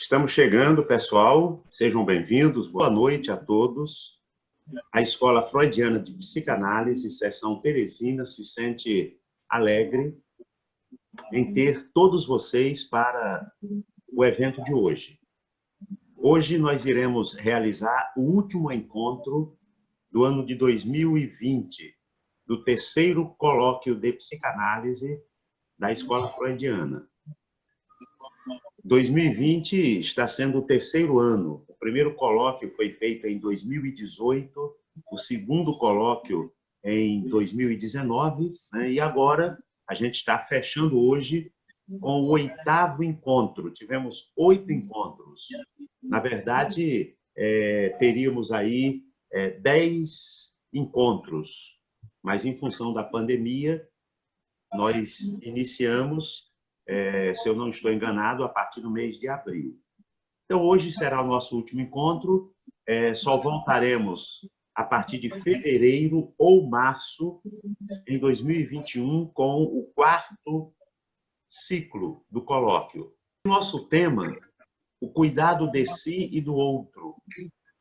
Estamos chegando, pessoal. Sejam bem-vindos. Boa noite a todos. A Escola Freudiana de Psicanálise, Seção Teresina, se sente alegre em ter todos vocês para o evento de hoje. Hoje nós iremos realizar o último encontro do ano de 2020, do terceiro colóquio de psicanálise da Escola Freudiana. 2020 está sendo o terceiro ano. O primeiro colóquio foi feito em 2018, o segundo colóquio em 2019, né? E agora a gente está fechando hoje com o oitavo encontro. Tivemos 8 encontros. Na verdade, teríamos aí 10 encontros, mas em função da pandemia, nós iniciamos, se eu não estou enganado, a partir do mês de abril. Então, hoje será o nosso último encontro. Só voltaremos a partir de fevereiro ou março, em 2021, com o quarto ciclo do colóquio. Nosso tema, o cuidado de si e do outro.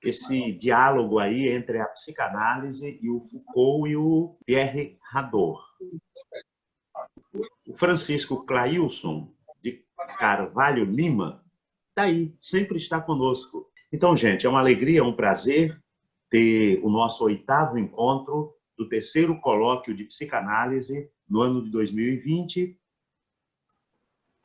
Esse diálogo aí entre a psicanálise e o Foucault e o Pierre Hadot. O Francisco Clailson, de Carvalho Lima, está aí, sempre está conosco. Então, gente, é uma alegria, é um prazer ter o nosso oitavo encontro do terceiro colóquio de psicanálise no ano de 2020.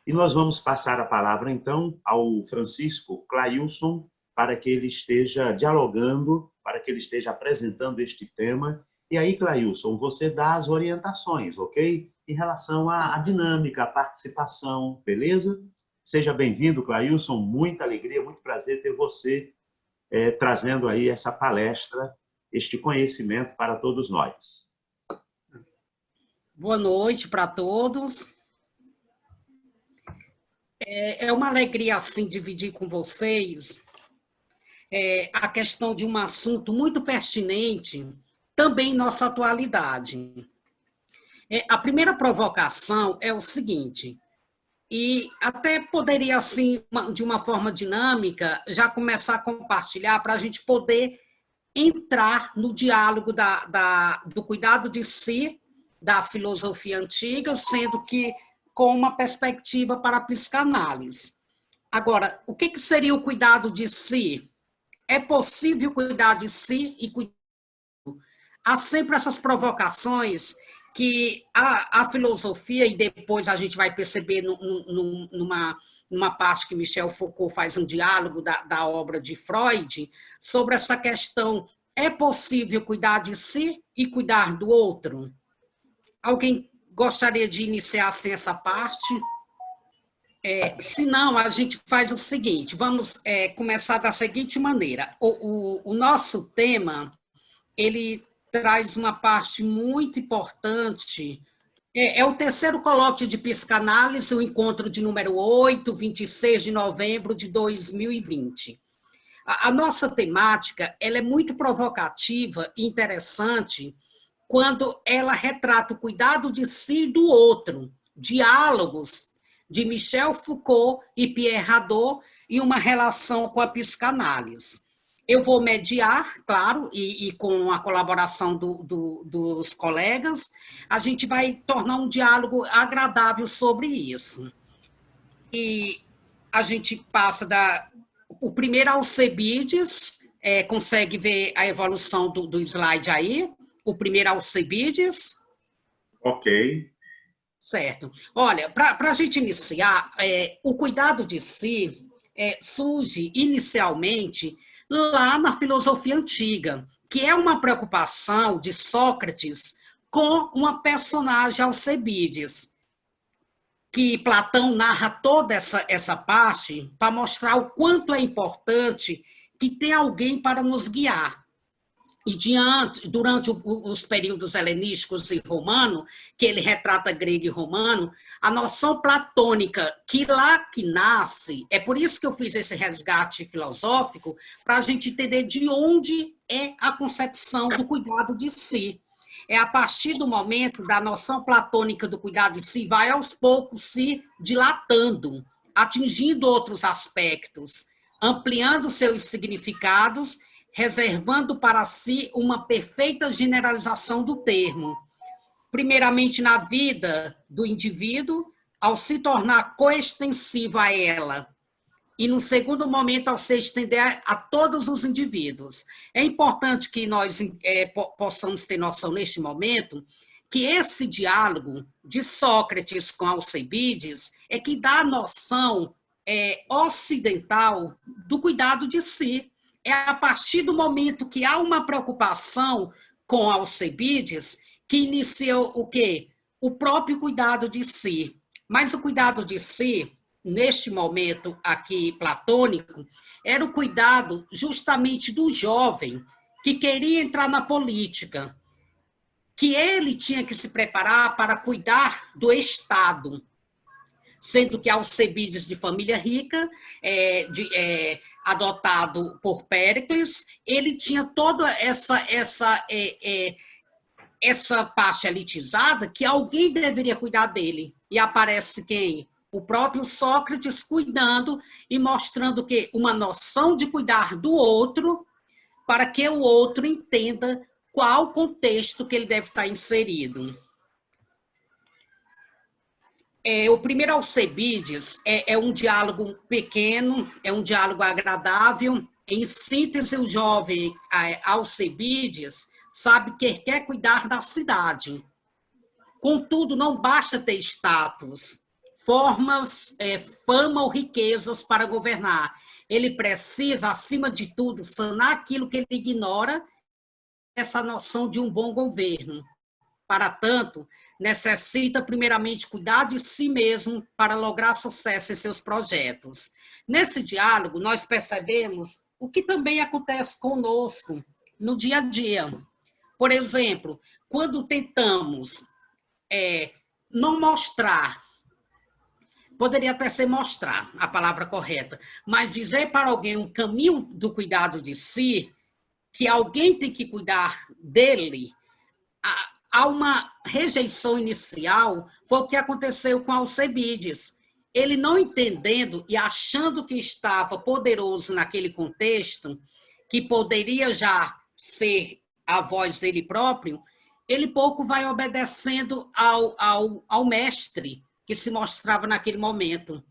E nós vamos passar a palavra, então, ao Francisco Clailson, para que ele esteja dialogando, para que ele esteja apresentando este tema. E aí, Clailson, você dá as orientações, ok? Em relação à dinâmica, à participação, beleza? Seja bem-vindo, Clailson. Muita alegria, muito prazer ter você trazendo aí essa palestra, este conhecimento para todos nós. Boa noite para todos. É uma alegria, assim, dividir com vocês a questão de um assunto muito pertinente, também em nossa atualidade. A primeira provocação é o seguinte, e até poderia, assim, de uma forma dinâmica, já começar a compartilhar para a gente poder entrar no diálogo do cuidado de si, da filosofia antiga, sendo que com uma perspectiva para a psicanálise. Agora, o que seria o cuidado de si? É possível cuidar de si e cuidar. Há sempre essas provocações que a filosofia, e depois a gente vai perceber numa parte que Michel Foucault faz um diálogo da obra de Freud, sobre essa questão, é possível cuidar de si e cuidar do outro? Alguém gostaria de iniciar assim essa parte? Se não, a gente faz o seguinte, vamos começar da seguinte maneira. O nosso tema, ele traz uma parte muito importante, é o terceiro colóquio de psicanálise, o encontro de número 8, 26 de novembro de 2020. A nossa temática, ela é muito provocativa e interessante quando ela retrata o cuidado de si e do outro, diálogos de Michel Foucault e Pierre Hadot e uma relação com a psicanálise. Eu vou mediar, claro, e com a colaboração dos colegas, a gente vai tornar um diálogo agradável sobre isso. E a gente passa o primeiro Alcebiades, consegue ver a evolução do slide aí? O primeiro Alcebiades. Ok. Certo. Olha, para a gente iniciar, o cuidado de si surge inicialmente lá na filosofia antiga, que é uma preocupação de Sócrates com uma personagem Alcebiades, que Platão narra toda essa parte para mostrar o quanto é importante que tem alguém para nos guiar. E durante os períodos helenísticos e romano, que ele retrata grego e romano, a noção platônica que lá que nasce, é por isso que eu fiz esse resgate filosófico, para a gente entender de onde é a concepção do cuidado de si. É a partir do momento da noção platônica do cuidado de si, vai aos poucos se dilatando atingindo outros aspectos, ampliando seus significados, reservando para si uma perfeita generalização do termo, primeiramente na vida do indivíduo, ao se tornar coextensiva a ela, e, no segundo momento, ao se estender a todos os indivíduos. É importante que nós possamos ter noção, neste momento, que esse diálogo de Sócrates com Alcebiades é que dá a noção ocidental do cuidado de si. É a partir do momento que há uma preocupação com Alcebiades que inicia o quê? O próprio cuidado de si. Mas o cuidado de si, neste momento aqui platônico, era o cuidado justamente do jovem que queria entrar na política, que ele tinha que se preparar para cuidar do Estado, sendo que Alcebiades, de família rica, adotado por Péricles, ele tinha toda essa parte elitizada que alguém deveria cuidar dele. E aparece quem? O próprio Sócrates cuidando e mostrando que uma noção de cuidar do outro para que o outro entenda qual o contexto que ele deve estar inserido. O primeiro Alcebiades é um diálogo pequeno, é um diálogo agradável. Em síntese, o jovem Alcebiades sabe que quer cuidar da cidade. Contudo, não basta ter status, formas, fama ou riquezas para governar. Ele precisa, acima de tudo, sanar aquilo que ele ignora, essa noção de um bom governo. Para tanto, necessita primeiramente cuidar de si mesmo para lograr sucesso em seus projetos. Nesse diálogo, nós percebemos o que também acontece conosco no dia a dia. Por exemplo, quando tentamos não mostrar, poderia até ser mostrar a palavra correta, mas dizer para alguém um caminho do cuidado de si, que alguém tem que cuidar dele, há uma rejeição inicial, foi o que aconteceu com Alcebiades. Ele não entendendo e achando que estava poderoso naquele contexto, que poderia já ser a voz dele próprio, ele pouco vai obedecendo ao mestre que se mostrava naquele momento.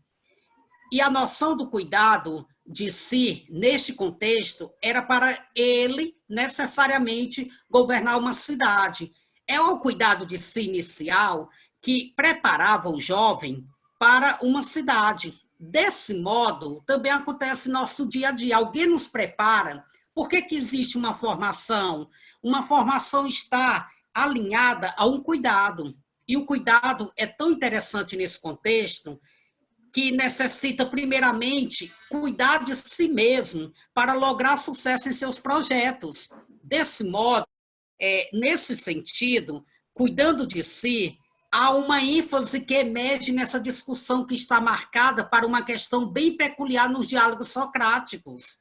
E a noção do cuidado de si, neste contexto, era para ele, necessariamente, governar uma cidade. É o cuidado de si inicial que preparava o jovem para uma cidade. Desse modo, também acontece no nosso dia a dia. Alguém nos prepara. Por que existe uma formação? Uma formação está alinhada a um cuidado. E o cuidado é tão interessante nesse contexto que necessita, primeiramente, cuidar de si mesmo para lograr sucesso em seus projetos. Desse modo, nesse sentido, cuidando de si, há uma ênfase que emerge nessa discussão que está marcada para uma questão bem peculiar nos diálogos socráticos.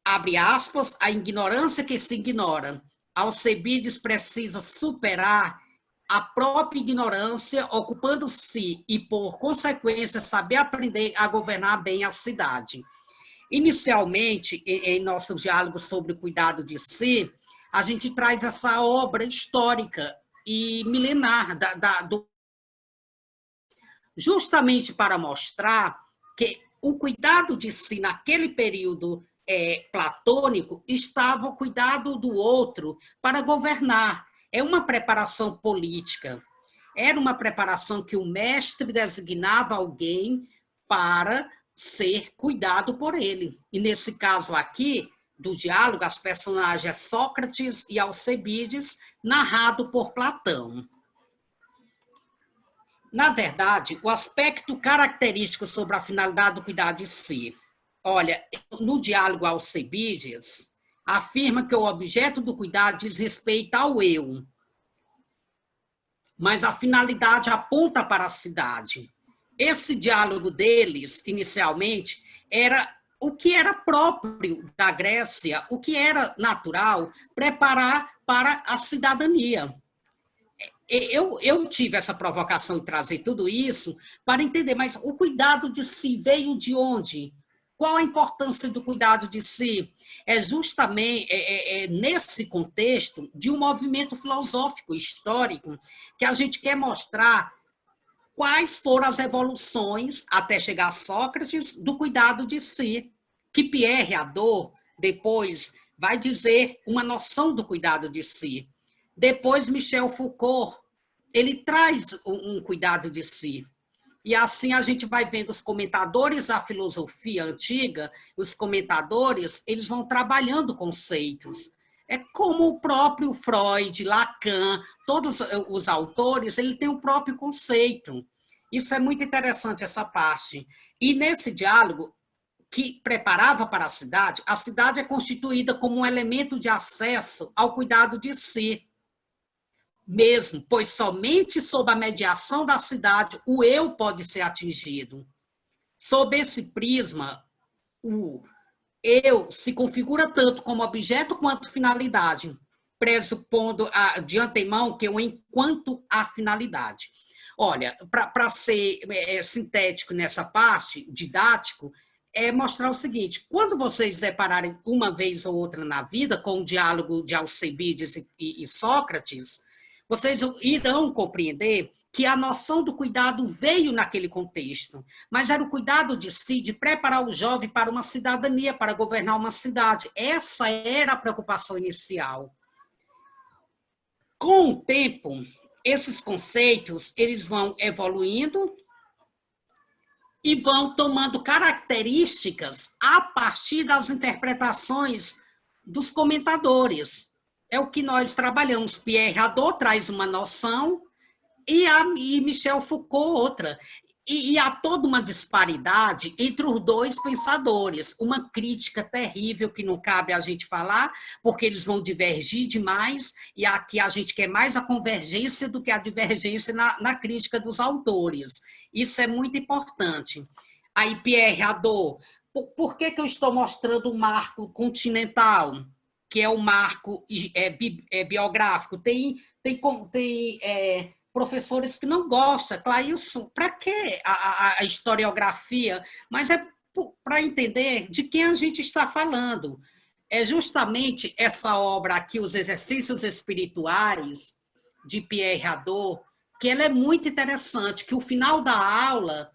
Abre aspas, a ignorância que se ignora. Alcebiades precisa superar a própria ignorância, ocupando-se e, por consequência, saber aprender a governar bem a cidade. Inicialmente, em nosso diálogo sobre o cuidado de si, a gente traz essa obra histórica e milenar justamente para mostrar que o cuidado de si naquele período platônico estava o cuidado do outro para governar. É uma preparação política. Era uma preparação que o mestre designava alguém para ser cuidado por ele. E nesse caso aqui, do diálogo, as personagens Sócrates e Alcebiades, narrado por Platão. Na verdade, o aspecto característico sobre a finalidade do cuidado de si. Olha, no diálogo Alcebiades, afirma que o objeto do cuidado diz respeito ao eu, mas a finalidade aponta para a cidade. Esse diálogo deles, inicialmente, era o que era próprio da Grécia, o que era natural, preparar para a cidadania. eu tive essa provocação de trazer tudo isso para entender, mas o cuidado de si veio de onde? Qual a importância do cuidado de si? É justamente nesse contexto de um movimento filosófico histórico que a gente quer mostrar quais foram as evoluções, até chegar a Sócrates, do cuidado de si, que Pierre Hadot, depois, vai dizer uma noção do cuidado de si. Depois, Michel Foucault, ele traz um cuidado de si. E assim a gente vai vendo os comentadores da filosofia antiga, os comentadores, eles vão trabalhando conceitos. É como o próprio Freud, Lacan, todos os autores, ele tem o próprio conceito. Isso é muito interessante, essa parte. E nesse diálogo, que preparava para a cidade é constituída como um elemento de acesso ao cuidado de si mesmo, pois somente sob a mediação da cidade o eu pode ser atingido. Sob esse prisma, o eu se configura tanto como objeto quanto finalidade, pressupondo de antemão que o enquanto a finalidade. Olha, para ser sintético nessa parte, didático, é mostrar o seguinte: quando vocês depararem uma vez ou outra na vida com o diálogo de Alcibiades e Sócrates, vocês irão compreender que a noção do cuidado veio naquele contexto, mas era o cuidado de si, de preparar o jovem para uma cidadania, para governar uma cidade. Essa era a preocupação inicial. Com o tempo, esses conceitos eles vão evoluindo e vão tomando características a partir das interpretações dos comentadores. É o que nós trabalhamos. Pierre Hadot traz uma noção e Michel Foucault outra. E há toda uma disparidade entre os dois pensadores, uma crítica terrível que não cabe a gente falar, porque eles vão divergir demais, e aqui a gente quer mais a convergência do que a divergência na crítica dos autores. Isso é muito importante. Aí, Pierre Hadot, por que eu estou mostrando o marco continental, que é o marco biográfico? Tem professores que não gostam, Clailson, para que a historiografia? Mas é para entender de quem a gente está falando. É justamente essa obra aqui, Os Exercícios Espirituais, de Pierre Hadot, que ela é muito interessante, que o final da aula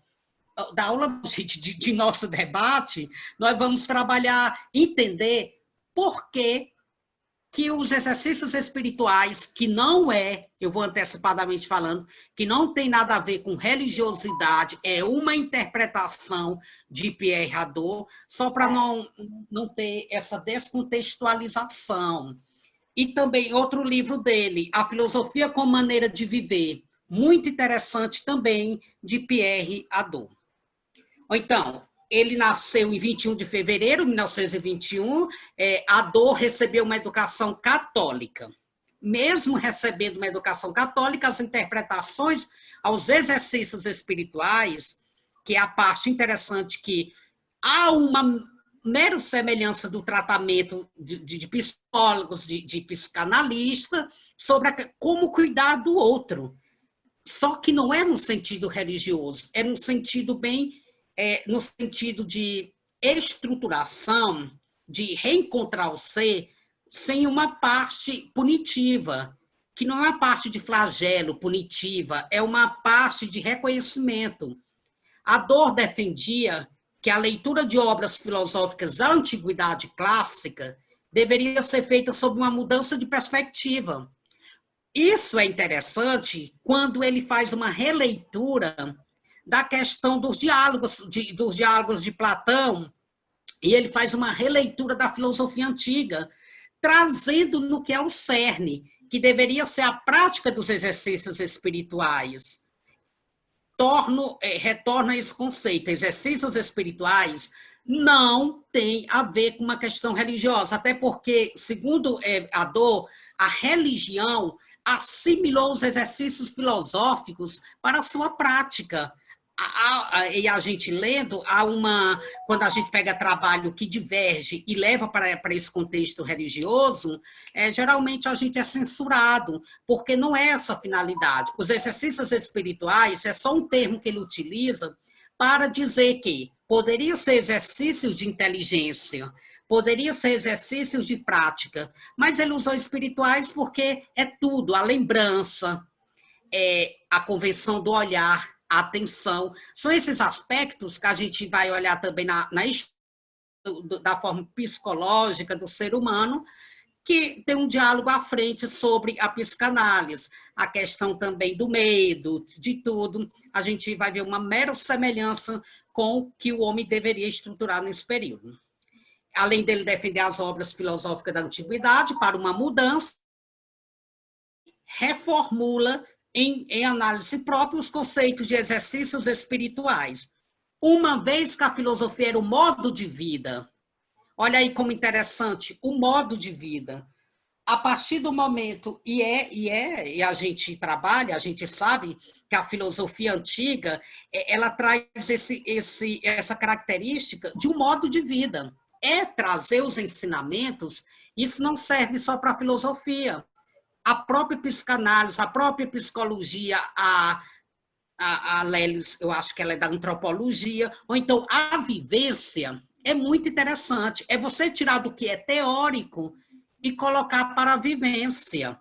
de nosso debate, nós vamos trabalhar, entender por que os exercícios espirituais, que não eu vou antecipadamente falando, que não tem nada a ver com religiosidade, é uma interpretação de Pierre Hadot, só para não ter essa descontextualização. E também outro livro dele, A Filosofia como Maneira de Viver, muito interessante também, de Pierre Hadot. Então, ele nasceu em 21 de fevereiro de 1921, Hadot recebeu uma educação católica. Mesmo recebendo uma educação católica, as interpretações aos exercícios espirituais, que é a parte interessante, que há uma mera semelhança do tratamento de psicólogos, de psicanalista, sobre como cuidar do outro. Só que não é no sentido religioso, é no sentido no sentido de estruturação, de reencontrar o ser, sem uma parte punitiva, que não é uma parte de flagelo punitiva, é uma parte de reconhecimento. Hadot defendia que a leitura de obras filosóficas da antiguidade clássica deveria ser feita sob uma mudança de perspectiva. Isso é interessante quando ele faz uma releitura da questão dos diálogos de Platão, e ele faz uma releitura da filosofia antiga, trazendo no que é o cerne, que deveria ser a prática dos exercícios espirituais. Retorna esse conceito. Exercícios espirituais não tem a ver com uma questão religiosa, até porque, segundo Hadot, a religião assimilou os exercícios filosóficos para a sua prática. E a gente lendo, quando a gente pega trabalho que diverge e leva para esse contexto religioso, geralmente a gente é censurado, porque não é essa a finalidade. Os exercícios espirituais é só um termo que ele utiliza para dizer que poderia ser exercícios de inteligência, poderia ser exercícios de prática, mas ele usou espirituais porque é tudo, a lembrança, a convenção do olhar, a atenção. São esses aspectos que a gente vai olhar também da forma psicológica do ser humano, que tem um diálogo à frente sobre a psicanálise, a questão também do medo, de tudo. A gente vai ver uma mera semelhança com o que o homem deveria estruturar nesse período. Além dele defender as obras filosóficas da antiguidade para uma mudança, reformula em análise própria os conceitos de exercícios espirituais. Uma vez que a filosofia era o modo de vida, olha aí como interessante, o modo de vida. A partir do momento, e a gente trabalha, a gente sabe que a filosofia antiga, ela traz essa característica de um modo de vida. É trazer os ensinamentos, isso não serve só para a filosofia. A própria psicanálise, a própria psicologia, a Lelis, eu acho que ela é da antropologia, ou então a vivência é muito interessante. É você tirar do que é teórico e colocar para a vivência.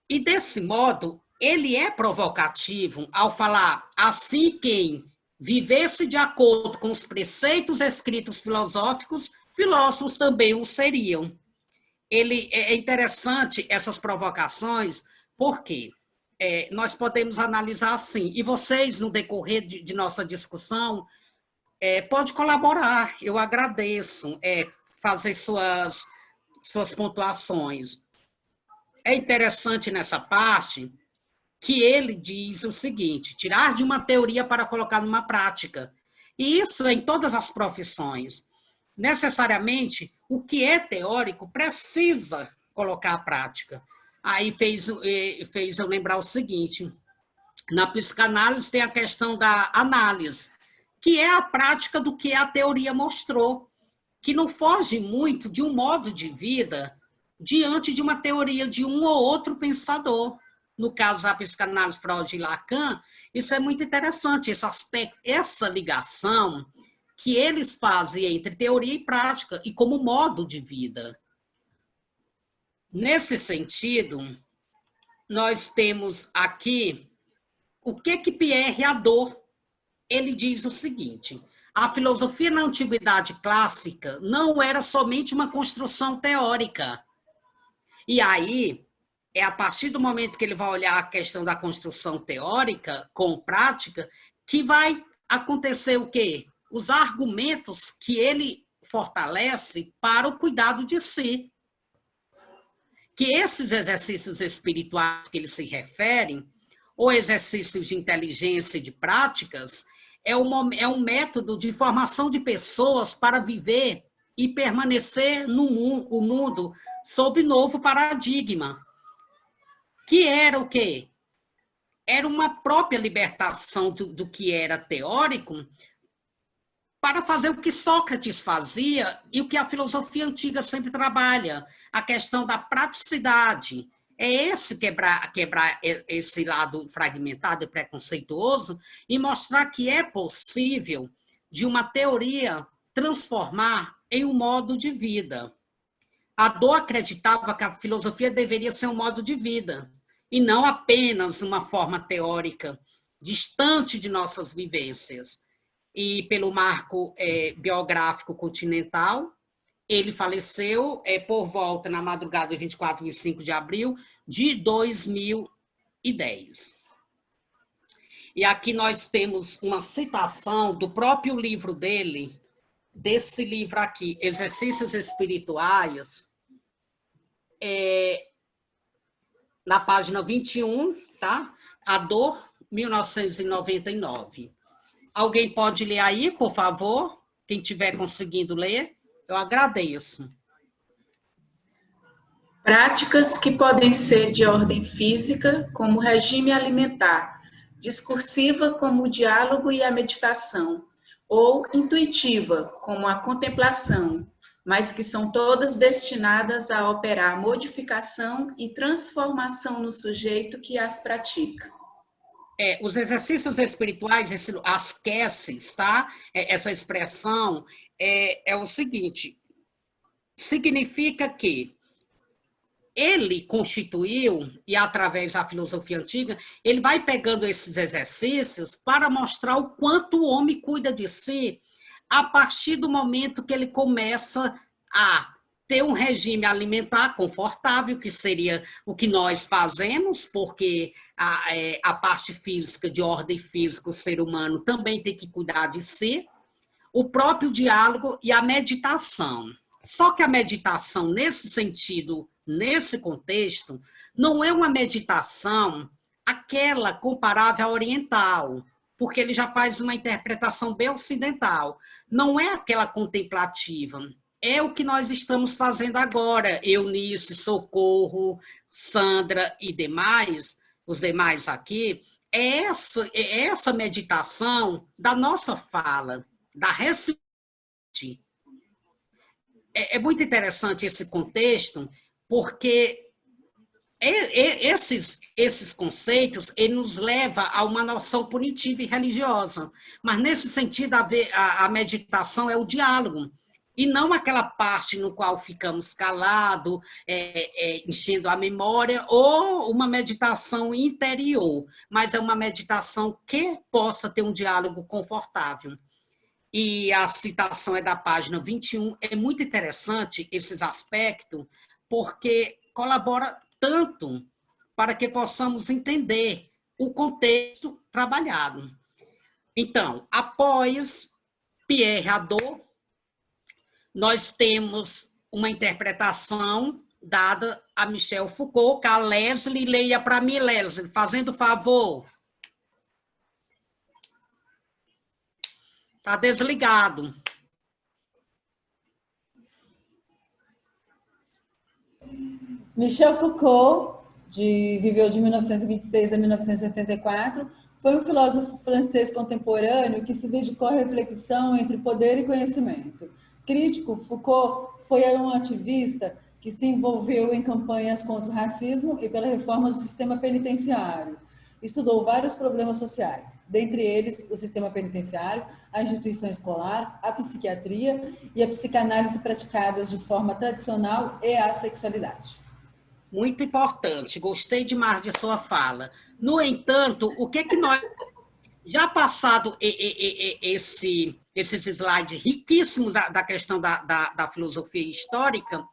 E desse modo, ele é provocativo ao falar assim quem vivesse de acordo com os preceitos escritos filosóficos, filósofos também o seriam. É interessante essas provocações, porque nós podemos analisar assim, e vocês, no decorrer de nossa discussão, pode colaborar, eu agradeço, fazer suas pontuações. É interessante nessa parte que ele diz o seguinte, tirar de uma teoria para colocar numa prática. E isso é em todas as profissões. Necessariamente, o que é teórico precisa colocar à prática. Aí fez eu lembrar o seguinte, na psicanálise tem a questão da análise, que é a prática do que a teoria mostrou, que não foge muito de um modo de vida diante de uma teoria de um ou outro pensador. No caso da psicanálise Freud e Lacan, isso é muito interessante, esse aspecto, essa ligação que eles fazem entre teoria e prática e como modo de vida. Nesse sentido, nós temos aqui o que Pierre Hadot, ele diz o seguinte, a filosofia na antiguidade clássica não era somente uma construção teórica. E aí, é a partir do momento que ele vai olhar a questão da construção teórica com prática, que vai acontecer o quê? Os argumentos que ele fortalece para o cuidado de si. Que esses exercícios espirituais que ele se refere, ou exercícios de inteligência e de práticas, é um método de formação de pessoas para viver e permanecer no mundo sob novo paradigma. Que era o quê? Era uma própria libertação do que era teórico para fazer o que Sócrates fazia e o que a filosofia antiga sempre trabalha, a questão da praticidade. É esse quebrar esse lado fragmentado e preconceituoso e mostrar que é possível, de uma teoria, transformar em um modo de vida. Hadot acreditava que a filosofia deveria ser um modo de vida, e não apenas uma forma teórica, distante de nossas vivências. E pelo marco biográfico continental, ele faleceu por volta, na madrugada de 24 e 25 de abril de 2010. E aqui nós temos uma citação do próprio livro dele, desse livro aqui, Exercícios Espirituais, na página 21, tá? Hadot, 1999. Alguém pode ler aí, por favor? Quem estiver conseguindo ler, eu agradeço. Práticas que podem ser de ordem física, como regime alimentar, discursiva, como o diálogo e a meditação, ou intuitiva, como a contemplação, mas que são todas destinadas a operar modificação e transformação no sujeito que as pratica. Os exercícios espirituais, as QESs, tá? Essa expressão é o seguinte, significa que ele constituiu, e através da filosofia antiga, ele vai pegando esses exercícios para mostrar o quanto o homem cuida de si a partir do momento que ele começa a ter um regime alimentar confortável, que seria o que nós fazemos, porque a parte física, de ordem física, o ser humano também tem que cuidar de si, o próprio diálogo e a meditação. Só que a meditação, nesse sentido, nesse contexto, não é uma meditação aquela comparável à oriental, porque ele já faz uma interpretação bem ocidental. Não é aquela contemplativa. É o que nós estamos fazendo agora, Eunice, Socorro, Sandra e demais, os demais aqui, é essa meditação da nossa fala, da recitação. É muito interessante esse contexto, porque esses conceitos ele nos leva a uma noção punitiva e religiosa. Mas, nesse sentido, a meditação é o diálogo, e não aquela parte no qual ficamos calados, enchendo a memória, ou uma meditação interior, mas é uma meditação que possa ter um diálogo confortável. E a citação é da página 21, é muito interessante esses aspectos, porque colabora tanto para que possamos entender o contexto trabalhado. Então, após Pierre Hadot, nós temos uma interpretação dada a Michel Foucault, que a Leslie leia para mim, Leslie, fazendo favor. Está desligado. Michel Foucault, viveu de 1926 a 1984, foi um filósofo francês contemporâneo que se dedicou à reflexão entre poder e conhecimento. Crítico, Foucault foi um ativista que se envolveu em campanhas contra o racismo e pela reforma do sistema penitenciário. Estudou vários problemas sociais, dentre eles o sistema penitenciário, a instituição escolar, a psiquiatria e a psicanálise praticadas de forma tradicional e a sexualidade. Muito importante, gostei demais de sua fala. No entanto, o que nós, já passado esses slides riquíssimos da questão da filosofia histórica,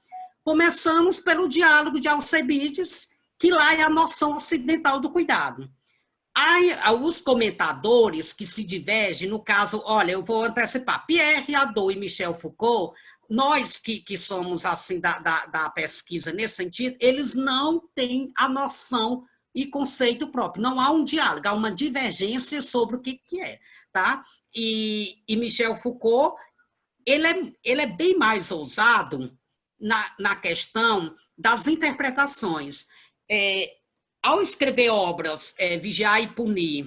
começamos pelo diálogo de Alcibiades, que lá é a noção ocidental do cuidado. Aí, os comentadores que se divergem, no caso, olha, eu vou antecipar, Pierre Hadot e Michel Foucault, nós que somos assim da pesquisa nesse sentido, eles não têm a noção e conceito próprio, não há um diálogo, há uma divergência sobre o que é, tá? E Michel Foucault, ele é bem mais ousado na questão das interpretações. Ao escrever obras, Vigiar e Punir,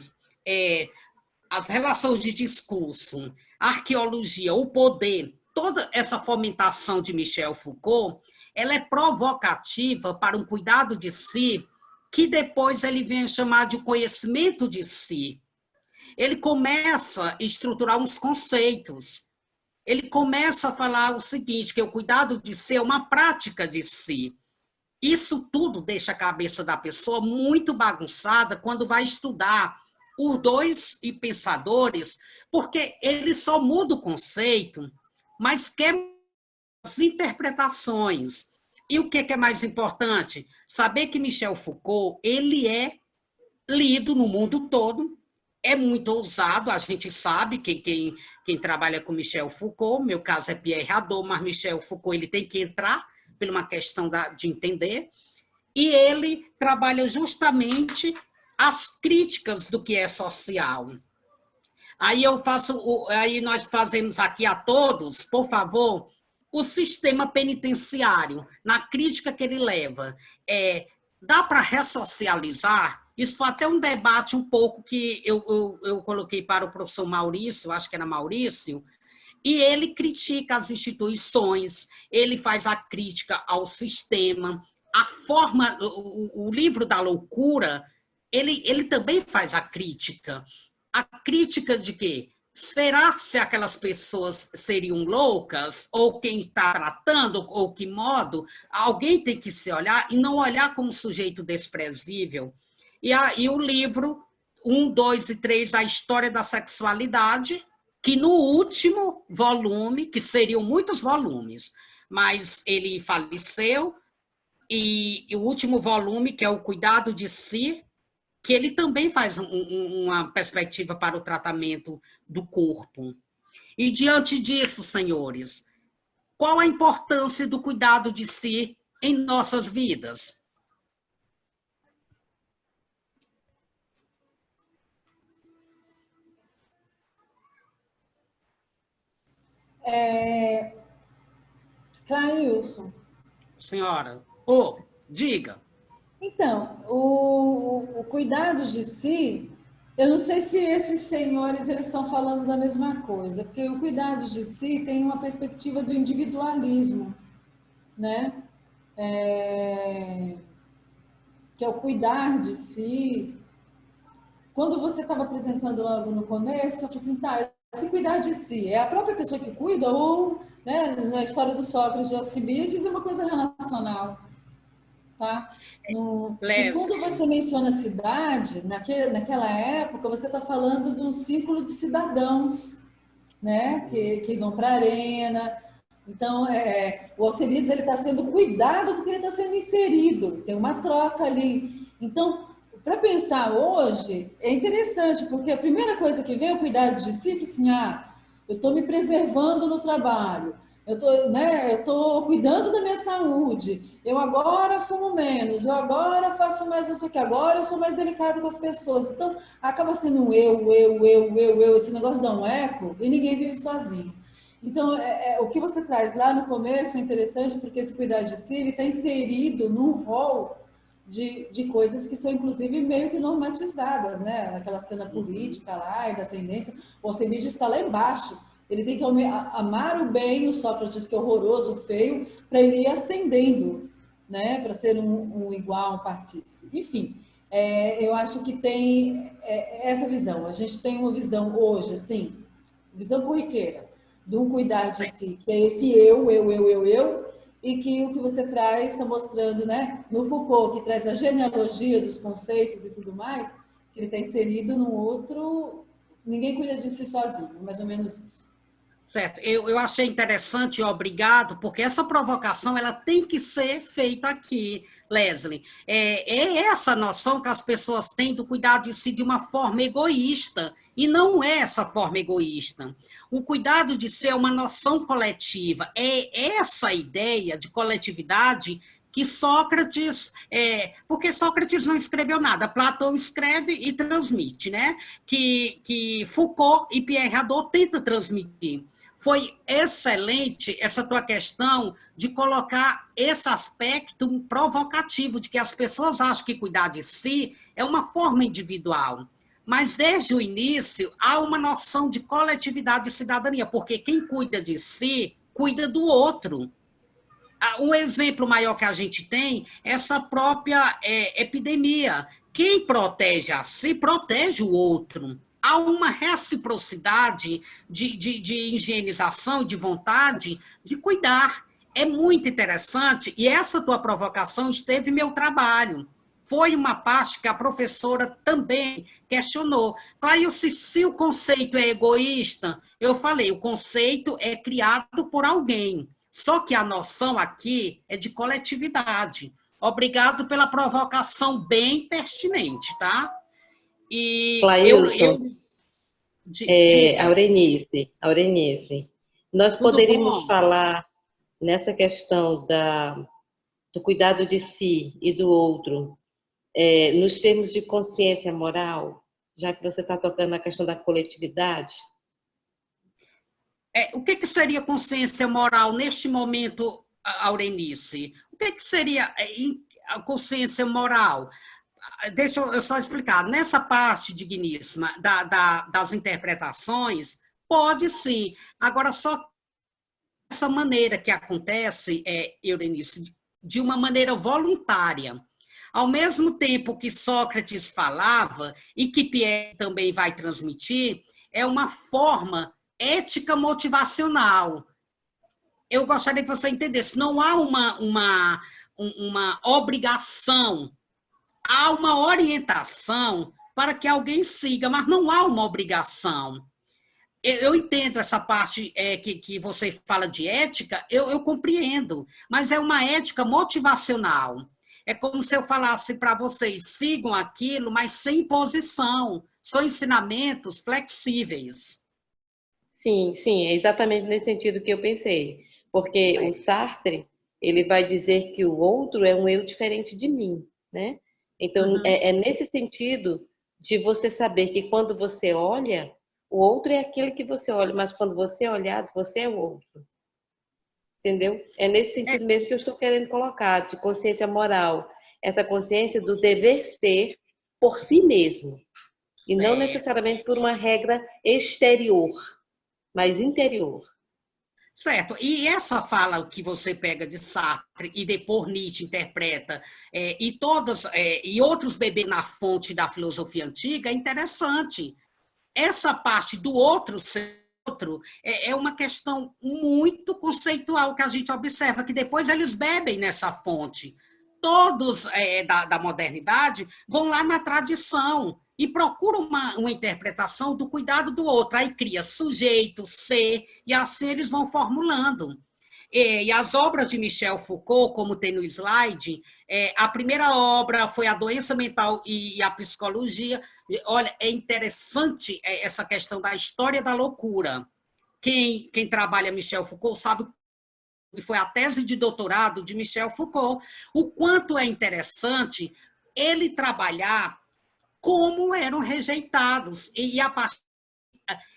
as relações de discurso, arqueologia, o poder, toda essa fomentação de Michel Foucault, ela é provocativa para um cuidado de si, que depois ele vem a chamar de conhecimento de si. Ele começa a estruturar uns conceitos. Ele começa a falar o seguinte, que o cuidado de si é uma prática de si. Isso tudo deixa a cabeça da pessoa muito bagunçada quando vai estudar os dois pensadores, porque ele só muda o conceito, mas quer as interpretações. E o que é mais importante? Saber que Michel Foucault, ele é lido no mundo todo, é muito ousado, a gente sabe, quem trabalha com Michel Foucault, meu caso é Pierre Hadot, mas Michel Foucault ele tem que entrar por uma questão de entender, e ele trabalha justamente as críticas do que é social. Aí nós fazemos aqui a todos, por favor, o sistema penitenciário, na crítica que ele leva. Dá para ressocializar? Isso foi até um debate um pouco que eu coloquei para o professor Maurício, acho que era Maurício, e ele critica as instituições, ele faz a crítica ao sistema, a forma, o livro da loucura, ele também faz a crítica. A crítica de quê? Será se aquelas pessoas seriam loucas? Ou quem está tratando? Ou que modo? Alguém tem que se olhar e não olhar como sujeito desprezível. E o livro 1, 2 e 3, A História da Sexualidade, que no último volume, que seriam muitos volumes, mas ele faleceu, e o último volume, que é O Cuidado de Si, que ele também faz uma perspectiva para o tratamento do corpo. E diante disso, senhores, qual a importância do cuidado de si em nossas vidas? Clailson. Senhora, diga. Então, o cuidado de si, eu não sei se esses senhores eles estão falando da mesma coisa, porque o cuidado de si tem uma perspectiva do individualismo, né? Que é o cuidar de si. Quando você estava apresentando logo no começo, eu falei assim, tá, se cuidar de si, é a própria pessoa que cuida ou, né, na história do Sócrates de Alcibiades, é uma coisa relacional. Tá? E quando você menciona cidade, naquela época, você está falando de um círculo de cidadãos, né? que vão para a arena. Então, o Alcibiades está sendo cuidado porque ele está sendo inserido, tem uma troca ali. Então, para pensar hoje, é interessante, porque a primeira coisa que vem é o cuidado de si, assim, eu estou me preservando no trabalho, eu tô cuidando da minha saúde, eu agora fumo menos, eu agora faço mais não sei o que, agora eu sou mais delicado com as pessoas. Então, acaba sendo um eu, esse negócio dá um eco e ninguém vive sozinho. Então, o que você traz lá no começo é interessante, porque esse cuidar de si está inserido num rol de coisas que são, inclusive, meio que normatizadas, né? Aquela cena política lá e da ascendência. O Alcibiades está lá embaixo. Ele tem que amar o bem, o Sócrates, que é horroroso, feio, para ele ir ascendendo, né? Para ser um igual, um partícipe. Enfim, eu acho que tem essa visão. A gente tem uma visão hoje, assim, visão corriqueira, de um cuidar de si, que é esse eu, e que o que você traz está mostrando, né? No Foucault, que traz a genealogia dos conceitos e tudo mais, que ele está inserido num outro... Ninguém cuida de si sozinho, mais ou menos isso. Certo, eu achei interessante, obrigado, porque essa provocação ela tem que ser feita aqui, Leslie. É essa noção que as pessoas têm do cuidado de si de uma forma egoísta, e não é essa forma egoísta. O cuidado de si é uma noção coletiva, é essa ideia de coletividade que Sócrates, porque Sócrates não escreveu nada, Platão escreve e transmite, né? Que Foucault e Pierre Hadot tentam transmitir. Foi excelente essa tua questão de colocar esse aspecto provocativo, de que as pessoas acham que cuidar de si é uma forma individual. Mas, desde o início, há uma noção de coletividade e cidadania, porque quem cuida de si, cuida do outro. Um exemplo maior que a gente tem é essa própria epidemia. Quem protege a si, protege o outro. Há uma reciprocidade de higienização, de vontade de cuidar. É muito interessante, e essa tua provocação esteve em meu trabalho. Foi uma parte que a professora também questionou. Clailce, se o conceito é egoísta, eu falei, o conceito é criado por alguém. Só que a noção aqui é de coletividade. Obrigado pela provocação bem pertinente, tá? E Clailson, Aurenize, nós poderíamos falar nessa questão do cuidado de si e do outro, nos termos de consciência moral, já que você está tocando na questão da coletividade? O que seria consciência moral neste momento, Aurenice? O que seria a consciência moral? deixa eu só explicar. Nessa parte, digníssima, das interpretações, pode sim. Agora, só essa maneira que acontece, Eurenice, de uma maneira voluntária. Ao mesmo tempo que Sócrates falava, e que Pierre também vai transmitir, é uma forma ética motivacional. Eu gostaria que você entendesse, não há uma obrigação, há uma orientação para que alguém siga, mas não há uma obrigação. Eu entendo essa parte que você fala de ética, eu compreendo, mas é uma ética motivacional. É como se eu falasse para vocês, sigam aquilo, mas sem imposição. São ensinamentos flexíveis. Sim, sim, é exatamente nesse sentido que eu pensei. Porque o Sartre, ele vai dizer que o outro é um eu diferente de mim, né? Então, é nesse sentido de você saber que quando você olha, o outro é aquele que você olha, mas quando você é olhado, você é o outro. Entendeu? É nesse sentido mesmo que eu estou querendo colocar, de consciência moral. Essa consciência do dever ser por si mesmo. E não necessariamente por uma regra exterior, mas interior. Certo. E essa fala que você pega de Sartre e depois Nietzsche interpreta, e outros beber na fonte da filosofia antiga, é interessante. Essa parte do outro ser outro é uma questão muito conceitual que a gente observa, que depois eles bebem nessa fonte. Todos da modernidade vão lá na tradição e procuram uma interpretação do cuidado do outro. Aí cria sujeito, ser, e assim eles vão formulando. E as obras de Michel Foucault, como tem no slide, a primeira obra foi A Doença Mental e a Psicologia. Olha, é interessante essa questão da história da loucura. Quem trabalha Michel Foucault sabe que foi a tese de doutorado de Michel Foucault, o quanto é interessante ele trabalhar como eram rejeitados. E a partir...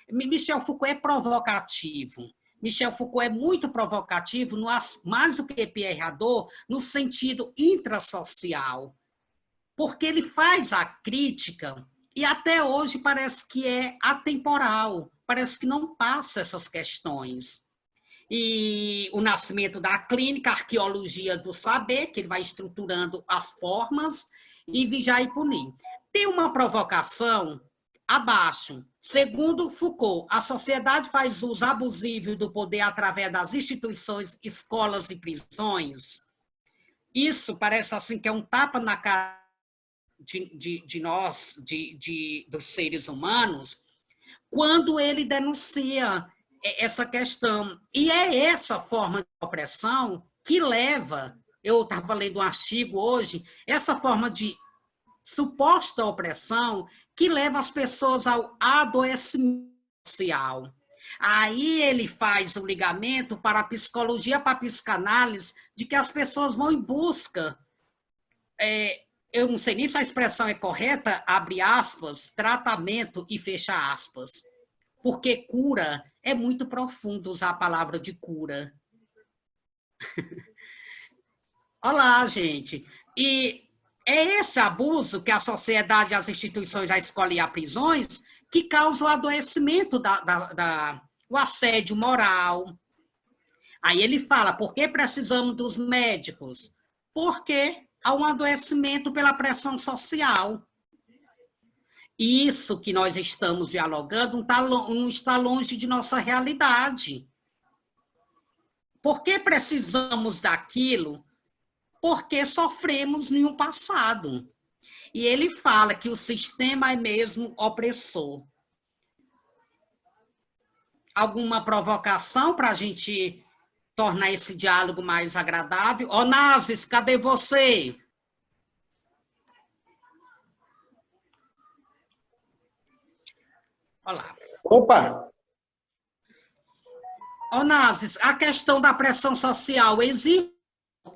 Michel Foucault é provocativo. Michel Foucault é muito provocativo, mais do que Pierre Hadot, no sentido intrasocial, porque ele faz a crítica e até hoje parece que é atemporal, parece que não passa essas questões. E o nascimento da clínica, a arqueologia do saber, que ele vai estruturando as formas, e Vigiar e Punir. Tem uma provocação abaixo. Segundo Foucault, a sociedade faz uso abusivo do poder através das instituições, escolas e prisões. Isso parece assim que é um tapa na cara de nós, dos seres humanos, quando ele denuncia essa questão. E é essa forma de opressão que leva, eu estava lendo um artigo hoje, essa forma de suposta opressão que leva as pessoas ao adoecimento social. Aí ele faz o ligamento para a psicologia, para a psicanálise, de que as pessoas vão em busca, eu não sei nem se a expressão é correta, abre aspas, tratamento e fecha aspas. Porque cura é muito profundo usar a palavra de cura. Olá, gente. E é esse abuso que a sociedade, as instituições, a escola e as prisões, que causa o adoecimento, o assédio moral. Aí ele fala, por que precisamos dos médicos? Porque há um adoecimento pela pressão social. Isso que nós estamos dialogando não está longe de nossa realidade. Por que precisamos daquilo? Porque sofremos em um passado. E ele fala que o sistema é mesmo opressor. Alguma provocação para a gente tornar esse diálogo mais agradável? Onassis, cadê você? Olá. Opa! Onassis, a questão da pressão social existe.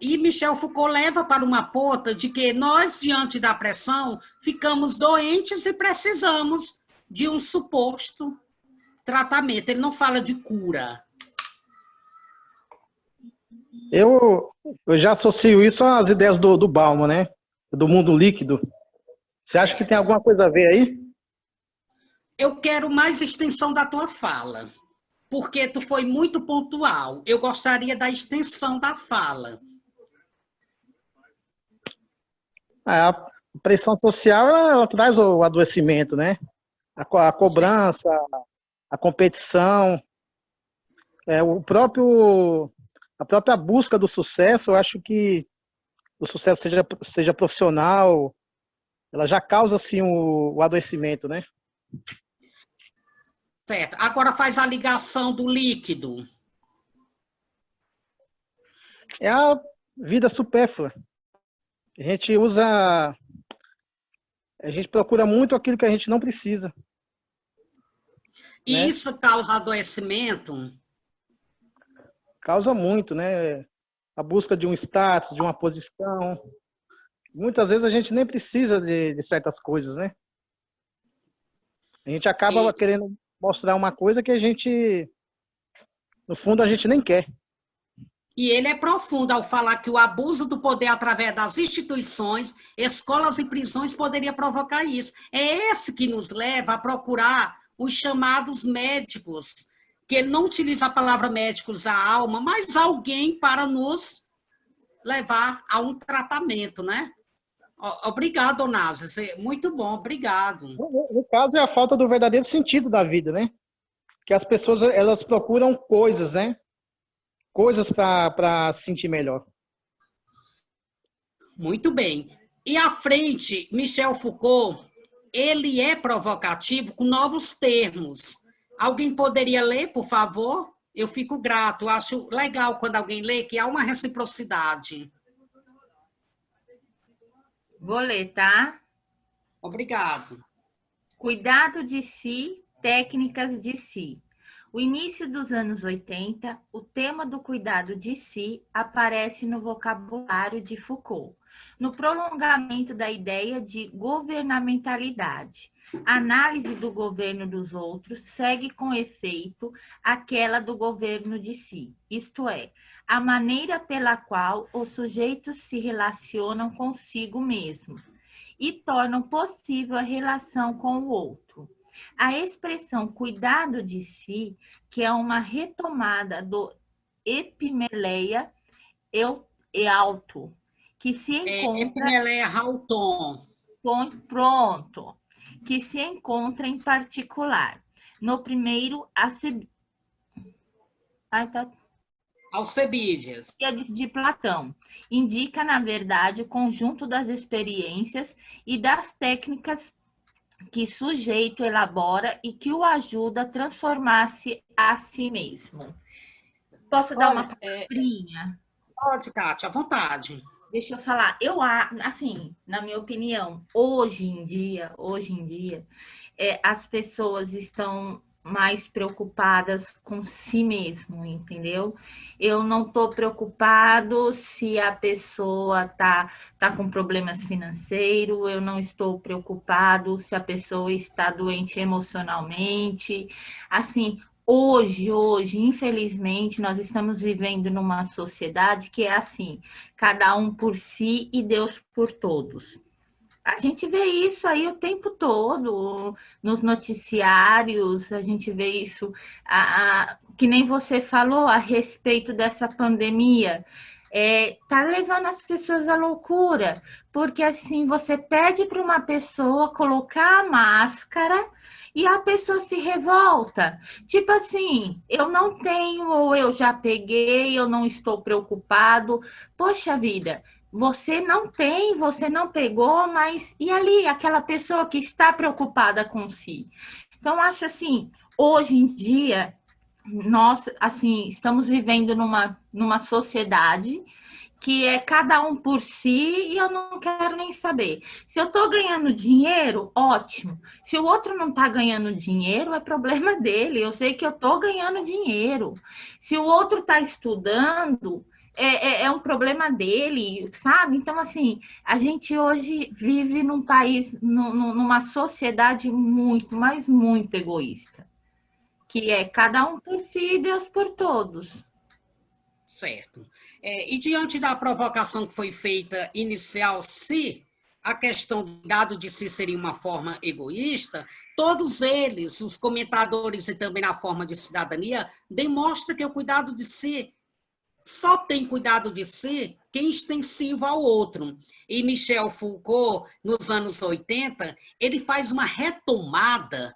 E Michel Foucault leva para uma ponta de que nós, diante da pressão, ficamos doentes e precisamos de um suposto tratamento. Ele não fala de cura. Eu já associo isso às ideias do Bauman, né? Do mundo líquido. Você acha que tem alguma coisa a ver aí? Eu quero mais extensão da tua fala, porque tu foi muito pontual. Eu gostaria da extensão da fala. A pressão social, ela traz o adoecimento, né? A cobrança, a competição, a própria busca do sucesso. Eu acho que o sucesso seja profissional, ela já causa, assim, o adoecimento, né? Certo. Agora faz a ligação do líquido. É a vida supérflua. A gente procura muito aquilo que a gente não precisa. E Né? isso causa adoecimento? Causa muito, né? A busca de um status, de uma posição. Muitas vezes a gente nem precisa de certas coisas, né? A gente acaba querendo mostrar uma coisa que a gente, no fundo, a gente nem quer. E ele é profundo ao falar que o abuso do poder através das instituições, escolas e prisões poderia provocar isso. É esse que nos leva a procurar os chamados médicos, que não utiliza a palavra médicos da alma, mas alguém para nos levar a um tratamento, né? Obrigado, Onassis. Muito bom, obrigado. No caso, é a falta do verdadeiro sentido da vida, né? Que as pessoas, elas procuram coisas, né? Coisas para se sentir melhor. Muito bem. E à frente, Michel Foucault, ele é provocativo com novos termos. Alguém poderia ler, por favor? Eu fico grato. Acho legal quando alguém lê que há uma reciprocidade. Vou ler, tá? Obrigado. Cuidado de si, técnicas de si. O início dos anos 80, o tema do cuidado de si aparece no vocabulário de Foucault, no prolongamento da ideia de governamentalidade. A análise do governo dos outros segue com efeito aquela do governo de si, isto é, a maneira pela qual os sujeitos se relacionam consigo mesmos e tornam possível a relação com o outro. A expressão cuidado de si, que é uma retomada do Epimeleia Eauto, que se encontra... Epimeleia Halton. Pronto. Que se encontra em particular no primeiro Alcebiades. De Platão. Indica, na verdade, o conjunto das experiências e das técnicas que sujeito elabora e que o ajuda a transformar-se a si mesmo. Posso dar uma palavrinha? Pode, Kátia, à vontade. Deixa eu falar. Eu, assim, na minha opinião, hoje em dia, as pessoas estão mais preocupadas com si mesmo, entendeu? Eu não estou preocupado se a pessoa tá com problemas financeiros, eu não estou preocupado se a pessoa está doente emocionalmente. Assim, hoje, infelizmente, nós estamos vivendo numa sociedade que é assim, cada um por si e Deus por todos. A gente vê isso aí o tempo todo, nos noticiários, a gente vê isso, que nem você falou a respeito dessa pandemia, tá levando as pessoas à loucura, porque assim, você pede para uma pessoa colocar a máscara e a pessoa se revolta. Tipo assim, eu não tenho, ou eu já peguei, eu não estou preocupado. Poxa vida, você não tem, você não pegou, mas e ali, aquela pessoa que está preocupada com si? Então, acho assim, hoje em dia, nós, assim, estamos vivendo numa sociedade que é cada um por si e eu não quero nem saber. Se eu estou ganhando dinheiro, ótimo. Se o outro não está ganhando dinheiro, é problema dele. Eu sei que eu estou ganhando dinheiro. Se o outro está estudando, é um problema dele, sabe? Então, assim, a gente hoje vive num país, numa sociedade muito, mas muito egoísta, que é cada um por si e Deus por todos. Certo. E diante da provocação que foi feita inicial, se a questão do cuidado de si seria uma forma egoísta, todos eles, os comentadores e também na forma de cidadania, demonstram que o cuidado de si só tem cuidado de si quem é extensivo ao outro. E Michel Foucault, nos anos 80, ele faz uma retomada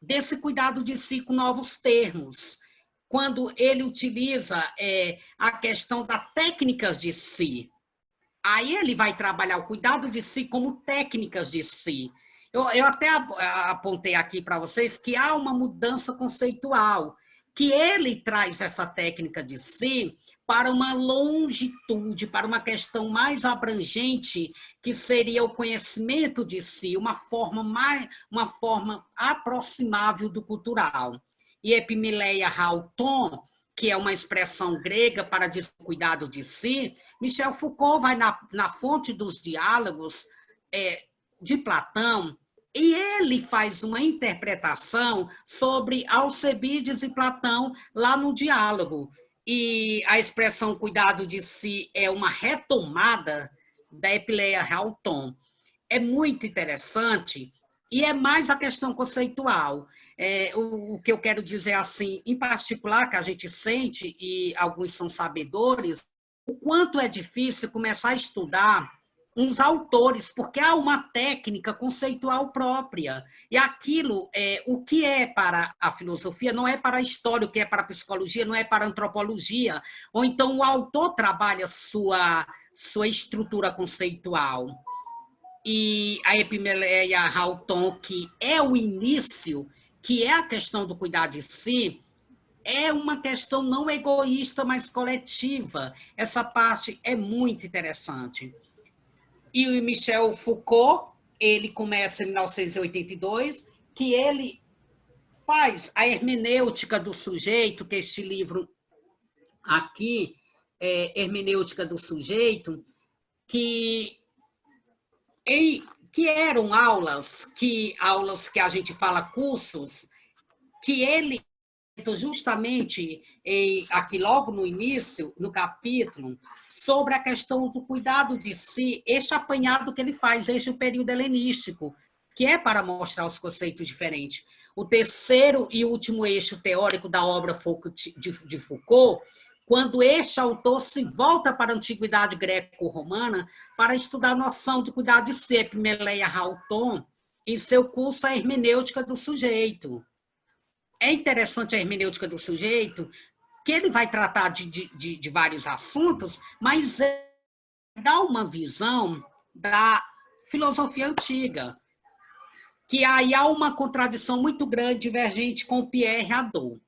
desse cuidado de si com novos termos, quando ele utiliza a questão das técnicas de si. Aí ele vai trabalhar o cuidado de si como técnicas de si. Eu até apontei aqui para vocês que há uma mudança conceitual, que ele traz essa técnica de si para uma longitude, para uma questão mais abrangente, que seria o conhecimento de si, uma forma aproximável do cultural. E Epimeleia Halton, que é uma expressão grega para dizer cuidado de si, Michel Foucault vai na fonte dos diálogos de Platão, e ele faz uma interpretação sobre Alcebiades e Platão lá no diálogo. E a expressão cuidado de si é uma retomada da Epimeleia Halton. É muito interessante, e é mais a questão conceitual. O que eu quero dizer assim, em particular, que a gente sente, e alguns são sabedores, o quanto é difícil começar a estudar uns autores, porque há uma técnica conceitual própria. E aquilo, o que é para a filosofia, não é para a história, o que é para a psicologia, não é para a antropologia. Ou então o autor trabalha sua estrutura conceitual. E a Epimeleia Halton, que é o início, que é a questão do cuidar de si, é uma questão não egoísta, mas coletiva. Essa parte é muito interessante. E o Michel Foucault, ele começa em 1982, que ele faz a hermenêutica do sujeito, que este livro aqui, Hermenêutica do Sujeito, que eram aulas que a gente fala cursos, que ele justamente aqui logo no início, no capítulo, sobre a questão do cuidado de si, este apanhado que ele faz desde o período helenístico, que é para mostrar os conceitos diferentes. O terceiro e último eixo teórico da obra de Foucault, quando este autor se volta para a antiguidade greco-romana para estudar a noção de cuidado de si, Epimeleia Halton, em seu curso A Hermenêutica do Sujeito. É interessante a hermenêutica do sujeito, que ele vai tratar de vários assuntos, mas dá uma visão da filosofia antiga, que aí há uma contradição muito grande, divergente com Pierre Hadot.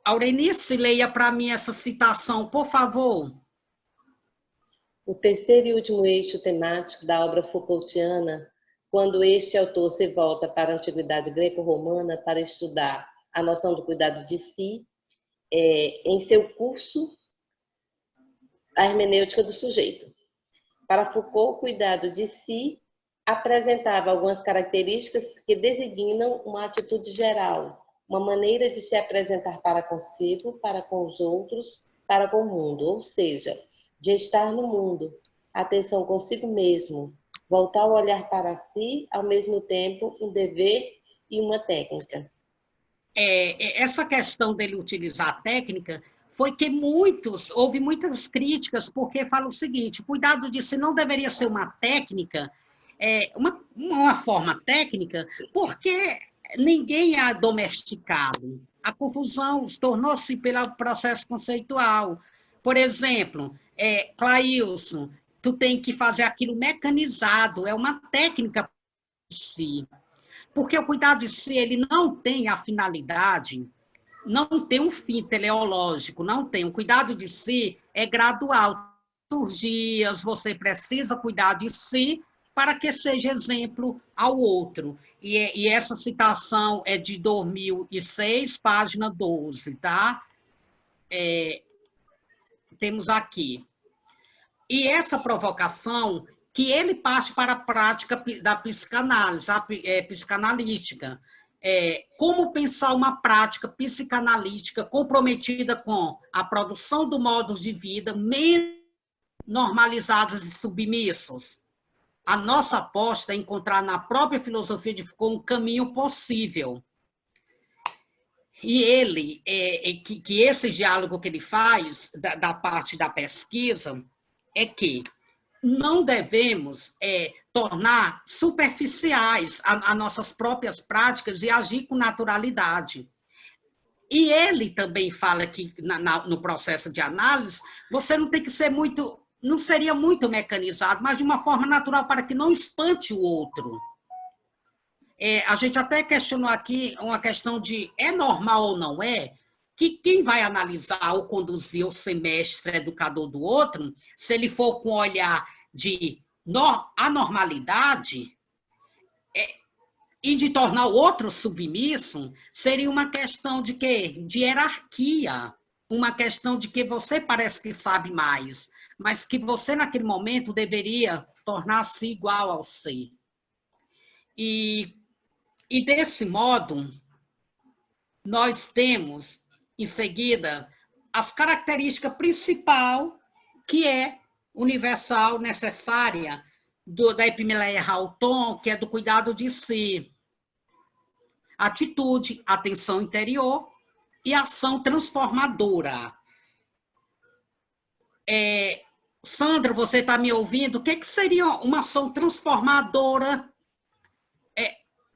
Aurenice, leia para mim essa citação, por favor. O terceiro e último eixo temático da obra Foucaultiana, quando este autor se volta para a antiguidade greco-romana para estudar a noção do cuidado de si, em seu curso, a hermenêutica do sujeito. Para Foucault, o cuidado de si apresentava algumas características que designam uma atitude geral, uma maneira de se apresentar para consigo, para com os outros, para com o mundo, ou seja, de estar no mundo, atenção consigo mesmo, voltar o olhar para si, ao mesmo tempo, um dever e uma técnica. Essa questão dele utilizar a técnica foi que houve muitas críticas, porque fala o seguinte, o cuidado de si não deveria ser uma técnica, uma forma técnica, porque ninguém é domesticado. A confusão tornou-se pelo processo conceitual. Por exemplo, Clailson, tu tem que fazer aquilo mecanizado, é uma técnica de si. Porque o cuidado de si, ele não tem a finalidade, não tem um fim teleológico, não tem. O cuidado de si é gradual. Todos os dias você precisa cuidar de si para que seja exemplo ao outro. E essa citação é de 2006, página 12, tá? Temos aqui. E essa provocação, que ele parte para a prática da psicanálise, psicanalítica. Como pensar uma prática psicanalítica comprometida com a produção do modo de vida, normalizados e submissos. A nossa aposta é encontrar na própria filosofia de Foucault um caminho possível. E ele, que esse diálogo que ele faz, da parte da pesquisa, é que não devemos tornar superficiais as nossas próprias práticas e agir com naturalidade. E ele também fala que, no processo de análise, você não tem que ser muito, não seria muito mecanizado, mas de uma forma natural, para que não espante o outro. A gente até questionou aqui uma questão de é normal ou não é, que quem vai analisar ou conduzir o semestre educador do outro, se ele for com olhar de anormalidade e de tornar o outro submisso, seria uma questão de quê? De hierarquia, uma questão de que você parece que sabe mais, mas que você, naquele momento, deveria tornar-se igual ao ser. E desse modo, nós temos, em seguida, as características principais, que é universal, necessária, da Epimeleia Halton, que é do cuidado de si. Atitude, atenção interior e ação transformadora. Sandra, você está me ouvindo? O que seria uma ação transformadora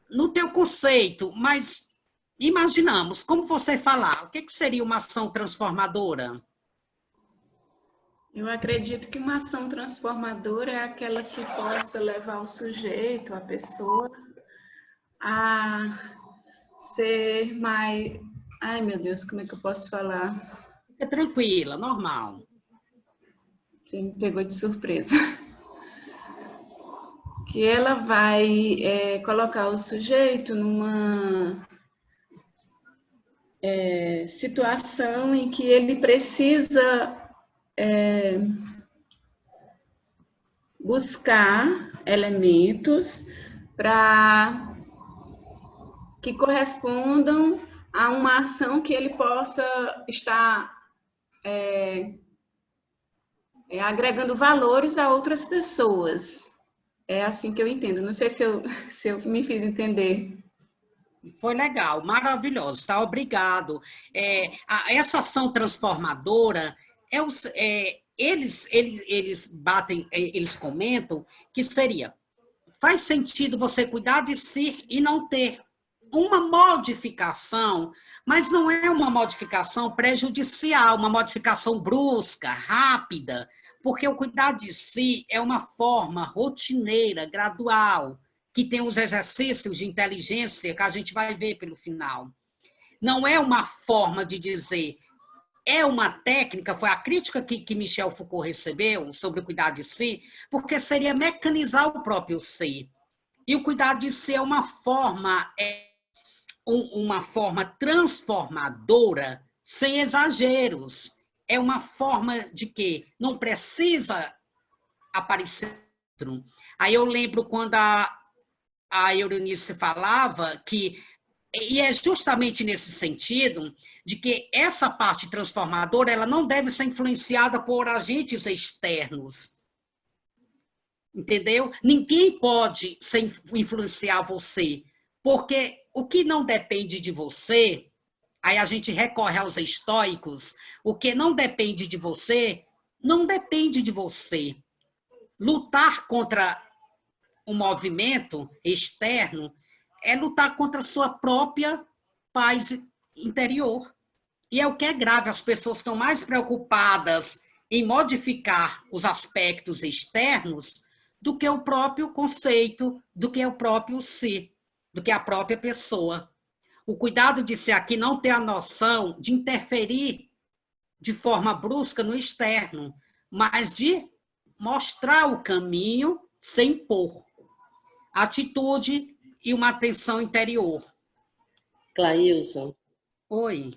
no teu conceito? Mas imaginamos, como você falar, o que seria uma ação transformadora? Eu acredito que uma ação transformadora é aquela que possa levar o sujeito, a pessoa, a ser mais... Ai, meu Deus, como é que eu posso falar? Fica tranquila, normal. Sim, me pegou de surpresa. Que ela vai colocar o sujeito numa situação em que ele precisa buscar elementos para que correspondam a uma ação que ele possa estar agregando valores a outras pessoas. É assim que eu entendo. Não sei se eu me fiz entender. Foi legal, maravilhoso, tá? Obrigado. Essa ação transformadora, eles comentam que seria, faz sentido você cuidar de si e não ter uma modificação, mas não é uma modificação prejudicial, uma modificação brusca, rápida, porque o cuidar de si é uma forma rotineira, gradual, que tem os exercícios de inteligência que a gente vai ver pelo final. Não é uma forma de dizer, é uma técnica, foi a crítica que Michel Foucault recebeu sobre o cuidar de si, porque seria mecanizar o próprio ser. E o cuidar de si é uma forma transformadora, sem exageros. É uma forma de que não precisa aparecer. Aí eu lembro quando a Eunice falava que, e é justamente nesse sentido, de que essa parte transformadora ela não deve ser influenciada por agentes externos. Entendeu? Ninguém pode influenciar você, porque o que não depende de você, aí a gente recorre aos estoicos, o que não depende de você, não depende de você. Lutar contra um movimento externo é lutar contra a sua própria paz interior. E é o que é grave, as pessoas estão mais preocupadas em modificar os aspectos externos do que o próprio conceito, do que o próprio ser, do que a própria pessoa. O cuidado de ser aqui não ter a noção de interferir de forma brusca no externo, mas de mostrar o caminho sem impor. Atitude e uma atenção interior. Clailson. Oi.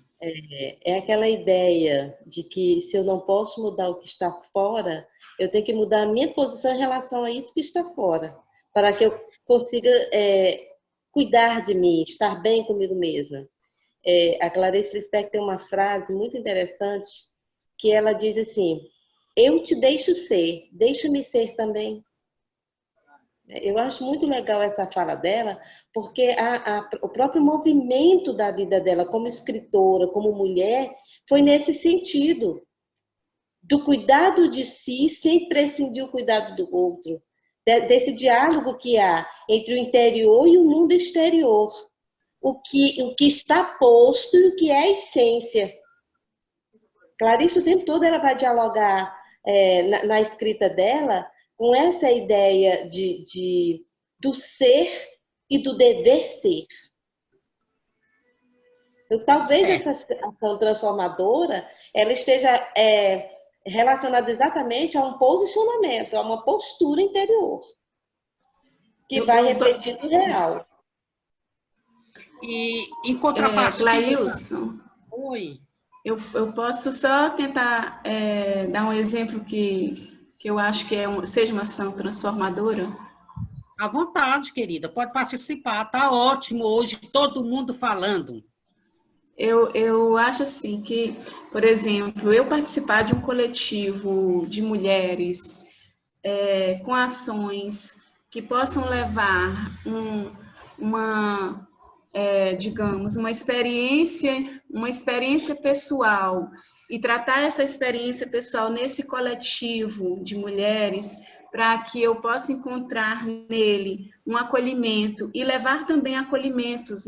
É aquela ideia de que se eu não posso mudar o que está fora, eu tenho que mudar a minha posição em relação a isso que está fora, para que eu consiga cuidar de mim, estar bem comigo mesma. A Clarice Lispector tem uma frase muito interessante que ela diz assim: eu te deixo ser, deixa-me ser também. Eu acho muito legal essa fala dela, porque o próprio movimento da vida dela como escritora, como mulher, foi nesse sentido, do cuidado de si sem prescindir o cuidado do outro, desse diálogo que há entre o interior e o mundo exterior, o que está posto e o que é a essência. Clarice, o tempo todo ela vai dialogar na escrita dela com essa ideia do ser e do dever ser. Então, talvez essa ação transformadora ela esteja relacionada exatamente a um posicionamento, a uma postura interior, que vai refletir no real. E, em contrapartida... Clailson, Oi. Eu posso só tentar dar um exemplo que eu acho que seja uma ação transformadora? À vontade, querida, pode participar, tá ótimo hoje, todo mundo falando. Eu acho assim que, por exemplo, eu participar de um coletivo de mulheres com ações que possam levar digamos, uma experiência pessoal e tratar essa experiência pessoal nesse coletivo de mulheres para que eu possa encontrar nele um acolhimento e levar também acolhimentos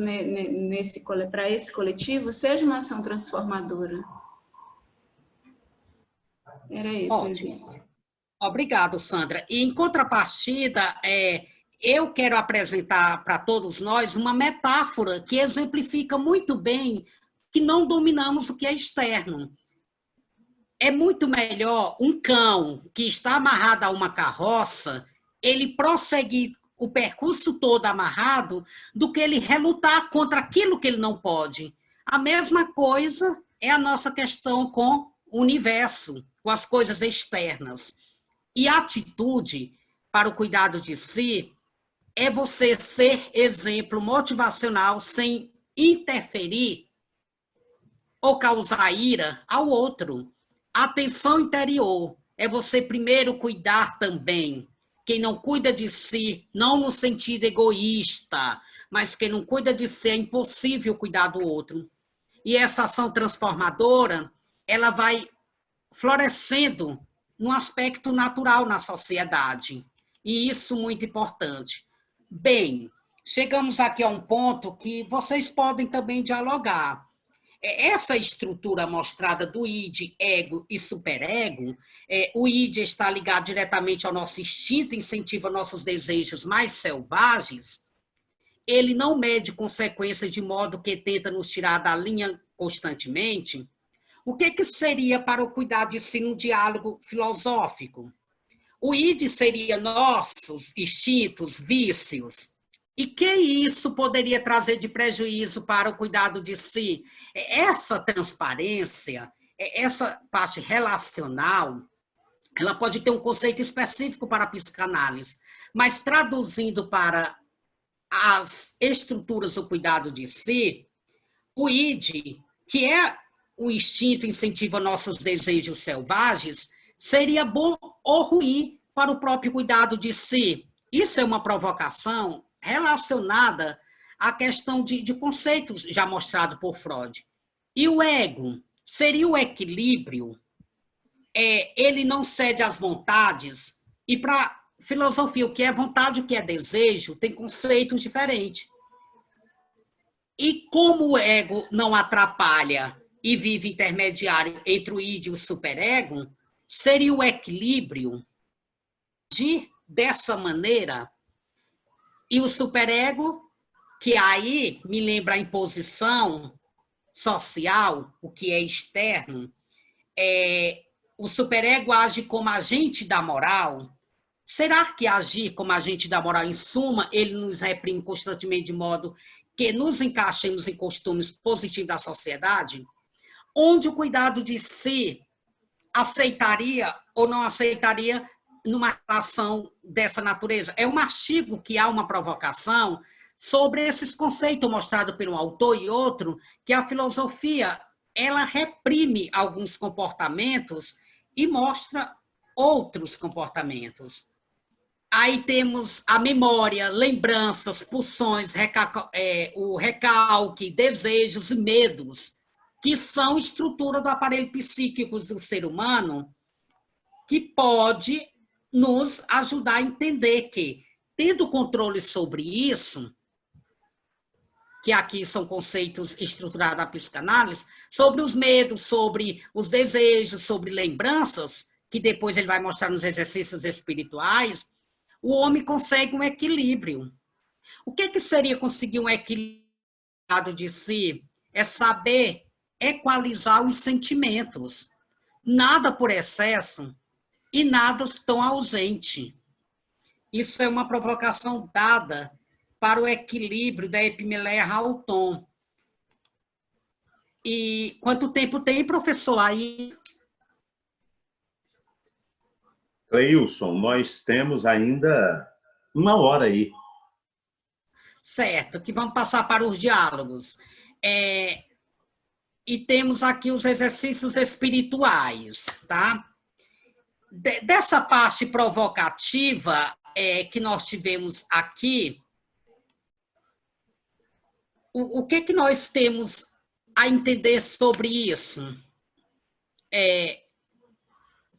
para esse coletivo, seja uma ação transformadora. Era esse o exemplo. Obrigado, Sandra. E em contrapartida, eu quero apresentar para todos nós uma metáfora que exemplifica muito bem que não dominamos o que é externo. É muito melhor um cão que está amarrado a uma carroça, ele prosseguir o percurso todo amarrado, do que ele relutar contra aquilo que ele não pode. A mesma coisa é a nossa questão com o universo, com as coisas externas. E a atitude para o cuidado de si é você ser exemplo motivacional sem interferir ou causar ira ao outro. A atenção interior é você primeiro cuidar também. Quem não cuida de si, não no sentido egoísta, mas quem não cuida de si é impossível cuidar do outro. E essa ação transformadora, ela vai florescendo num aspecto natural na sociedade. E isso muito importante. Bem, chegamos aqui a um ponto que vocês podem também dialogar. Essa estrutura mostrada do id, ego e superego, o id está ligado diretamente ao nosso instinto, incentiva nossos desejos mais selvagens, ele não mede consequências de modo que tenta nos tirar da linha constantemente. O que seria para o cuidado de si no diálogo filosófico? O id seria nossos instintos, vícios. E que isso poderia trazer de prejuízo para o cuidado de si? Essa transparência, essa parte relacional, ela pode ter um conceito específico para a psicanálise, mas traduzindo para as estruturas do cuidado de si, o id, que é o instinto incentiva nossos desejos selvagens, seria bom ou ruim para o próprio cuidado de si. Isso é uma provocação relacionada à questão de conceitos já mostrado por Freud. E o ego seria o equilíbrio, ele não cede às vontades, e para filosofia, o que é vontade e o que é desejo, tem conceitos diferentes. E como o ego não atrapalha e vive intermediário entre o id e o superego, seria o equilíbrio de dessa maneira. E o superego, que aí me lembra a imposição social, o que é externo, o superego age como agente da moral. Será que agir como agente da moral, em suma, ele nos reprime constantemente de modo que nos encaixemos em costumes positivos da sociedade? Onde o cuidado de si aceitaria ou não aceitaria numa relação dessa natureza? É um artigo que há uma provocação sobre esses conceitos mostrados pelo autor e outro, que a filosofia, ela reprime alguns comportamentos e mostra outros comportamentos. Aí temos a memória, lembranças, pulsões, o recalque, desejos e medos, que são estrutura do aparelho psíquico do ser humano, que pode nos ajudar a entender que, tendo controle sobre isso, que aqui são conceitos estruturados da psicanálise, sobre os medos, sobre os desejos, sobre lembranças, que depois ele vai mostrar nos exercícios espirituais, o homem consegue um equilíbrio. O que seria conseguir um equilíbrio de si? É saber equalizar os sentimentos. Nada por excesso e nada tão ausente. Isso é uma provocação dada para o equilíbrio da Epimeleia Halton. E quanto tempo tem, professor, aí? Cleilson, nós temos ainda 1 hora aí. Certo, que vamos passar para os diálogos. E temos aqui os exercícios espirituais, tá? Dessa parte provocativa que nós tivemos aqui, o que nós temos a entender sobre isso?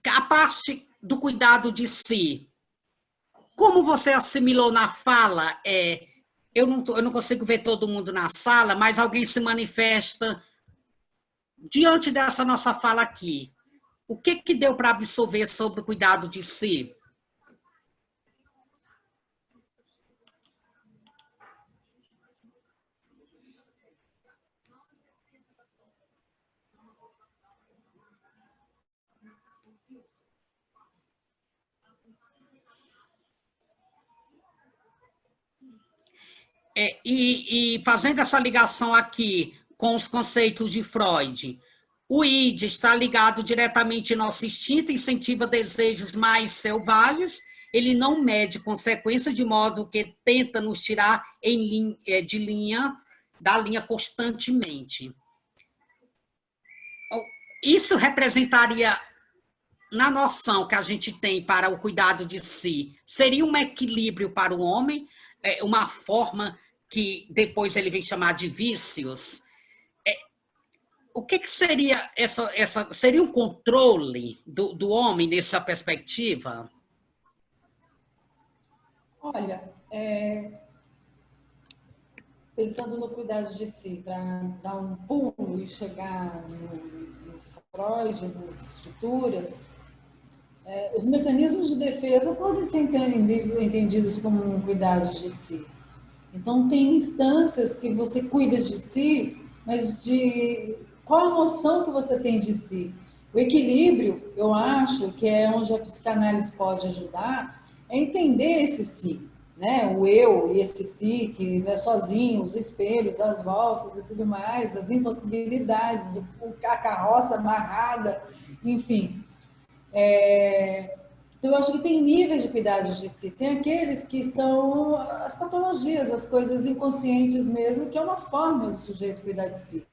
A parte do cuidado de si. Como você assimilou na fala? Eu não consigo ver todo mundo na sala, mas alguém se manifesta diante dessa nossa fala aqui. O que deu para absorver sobre o cuidado de si? E fazendo essa ligação aqui com os conceitos de Freud, o id está ligado diretamente ao nosso instinto, incentiva desejos mais selvagens, ele não mede consequências, de modo que tenta nos tirar da linha constantemente. Isso representaria, na noção que a gente tem para o cuidado de si, seria um equilíbrio para o homem, uma forma que depois ele vem chamar de vícios. O que seria seria um controle do homem nessa perspectiva? Olha, pensando no cuidado de si, para dar um pulo e chegar no Freud, nas estruturas, os mecanismos de defesa podem ser entendidos como um cuidado de si. Então, tem instâncias que você cuida de si, mas de qual a noção que você tem de si? O equilíbrio, eu acho, que é onde a psicanálise pode ajudar, é entender esse si, né? O eu e esse si, que não é sozinho, os espelhos, as voltas e tudo mais, as impossibilidades, a carroça amarrada, enfim. Então, eu acho que tem níveis de cuidados de si. Tem aqueles que são as patologias, as coisas inconscientes mesmo, que é uma forma do sujeito cuidar de si.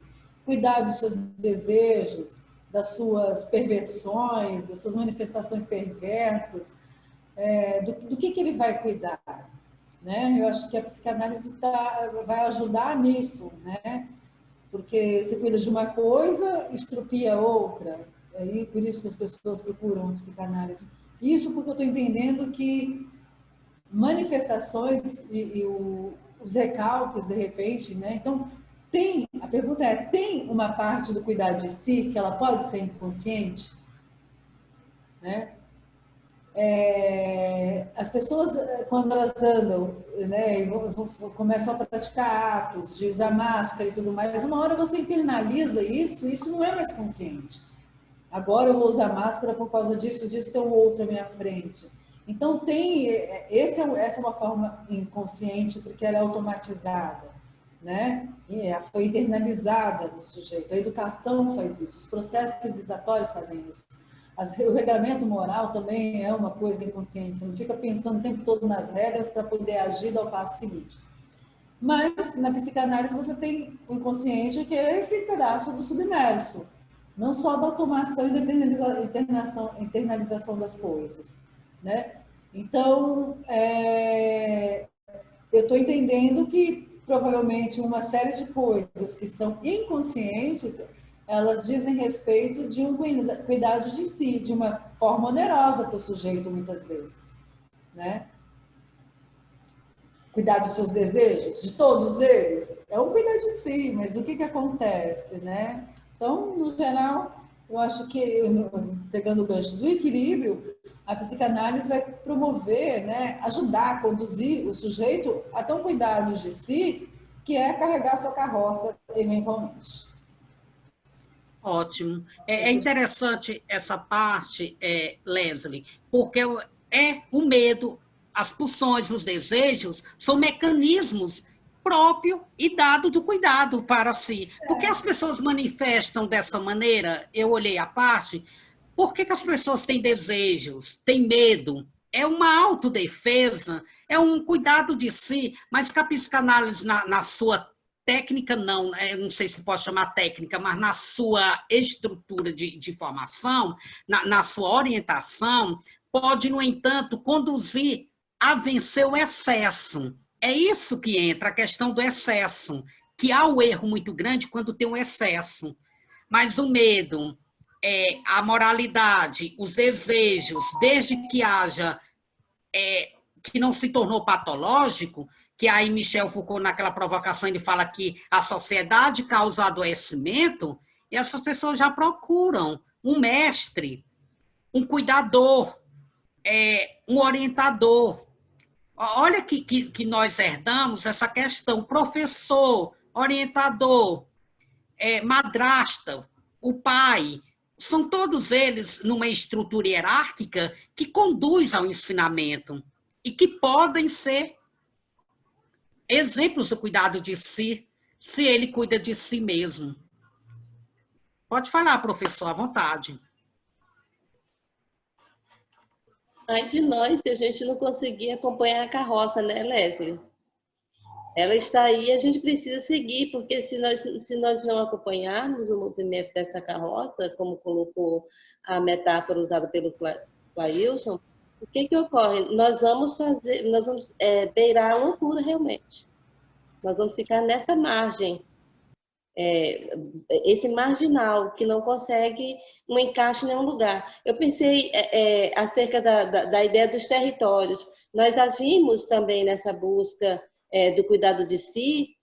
Cuidar dos seus desejos, das suas perversões, das suas manifestações perversas, do que ele vai cuidar, né? Eu acho que a psicanálise vai ajudar nisso, né? Porque você cuida de uma coisa, estrupia outra, e por isso que as pessoas procuram a psicanálise. Isso porque eu estou entendendo que manifestações e os recalques, de repente, né? Então, a pergunta tem uma parte do cuidado de si que ela pode ser inconsciente? Né? As pessoas, quando elas andam, né, começam a praticar atos de usar máscara e tudo mais, uma hora você internaliza isso não é mais consciente. Agora eu vou usar máscara por causa disso tem um outro à minha frente. Então, essa é uma forma inconsciente, porque ela é automatizada, né? Foi internalizada no sujeito. A educação faz isso, os processos civilizatórios fazem isso. O regramento moral também é uma coisa inconsciente, você não fica pensando o tempo todo nas regras para poder agir ao passo seguinte. Mas, na psicanálise, você tem o inconsciente, que é esse pedaço do submerso, não só da automação e da internalização das coisas, né? Então, eu estou entendendo que provavelmente uma série de coisas que são inconscientes, elas dizem respeito de um cuidado de si, de uma forma onerosa para o sujeito, muitas vezes, né? Cuidar dos seus desejos, de todos eles, é um cuidar de si, mas o que acontece, né? Então, no geral, eu acho que, pegando o gancho do equilíbrio, a psicanálise vai promover, né, ajudar a conduzir o sujeito a ter um cuidado de si, que é carregar sua carroça eventualmente. Ótimo. É interessante essa parte, Leslie, porque o medo, as pulsões, os desejos, são mecanismos próprio e dado do cuidado para si. Por que as pessoas manifestam dessa maneira? Eu olhei a parte. Por que as pessoas têm desejos, têm medo? É uma autodefesa, é um cuidado de si, mas que a psicanálise, na sua técnica, não sei se pode chamar técnica, mas na sua estrutura de formação, na sua orientação, pode, no entanto, conduzir a vencer o excesso. É isso que entra, a questão do excesso, que há um erro muito grande quando tem um excesso. Mas o medo, a moralidade, os desejos, desde que haja, que não se tornou patológico, que aí Michel Foucault, naquela provocação, ele fala que a sociedade causa adoecimento, e essas pessoas já procuram um mestre, um cuidador, um orientador. Olha que nós herdamos essa questão, professor, orientador, madrasta, o pai, são todos eles numa estrutura hierárquica que conduz ao ensinamento e que podem ser exemplos do cuidado de si, se ele cuida de si mesmo. Pode falar, professor, à vontade. Ai de nós se a gente não conseguir acompanhar a carroça, né, Leslie? Ela está aí, a gente precisa seguir, porque se nós não acompanharmos o movimento dessa carroça, como colocou a metáfora usada pelo Clailson, o que ocorre? Nós vamos beirar a loucura realmente. Nós vamos ficar nessa margem, esse marginal que não consegue um encaixe em nenhum lugar. Eu pensei acerca da ideia dos territórios. Nós agimos também nessa busca do cuidado de si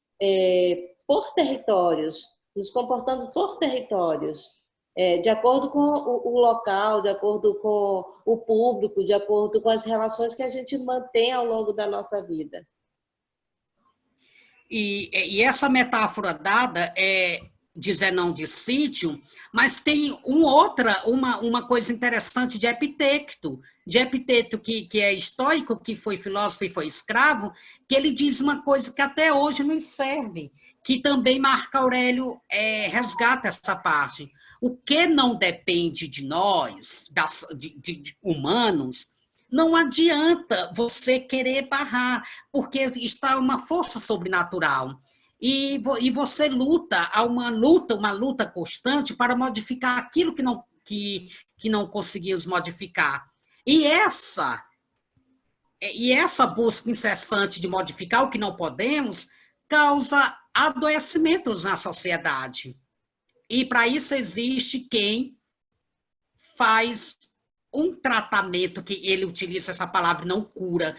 por territórios, nos comportando por territórios, de acordo com o local, de acordo com o público, de acordo com as relações que a gente mantém ao longo da nossa vida. E essa metáfora dada de Zenão de Sítio, mas tem uma coisa interessante de Epicteto, que é estoico, que foi filósofo e foi escravo, que ele diz uma coisa que até hoje nos serve, que também Marco Aurélio resgata essa parte. O que não depende de nós, de humanos, não adianta você querer barrar, porque está uma força sobrenatural. E você luta, há uma luta constante para modificar aquilo que não conseguimos modificar. E essa busca incessante de modificar o que não podemos causa adoecimentos na sociedade. E para isso existe quem faz um tratamento, que ele utiliza essa palavra, não cura.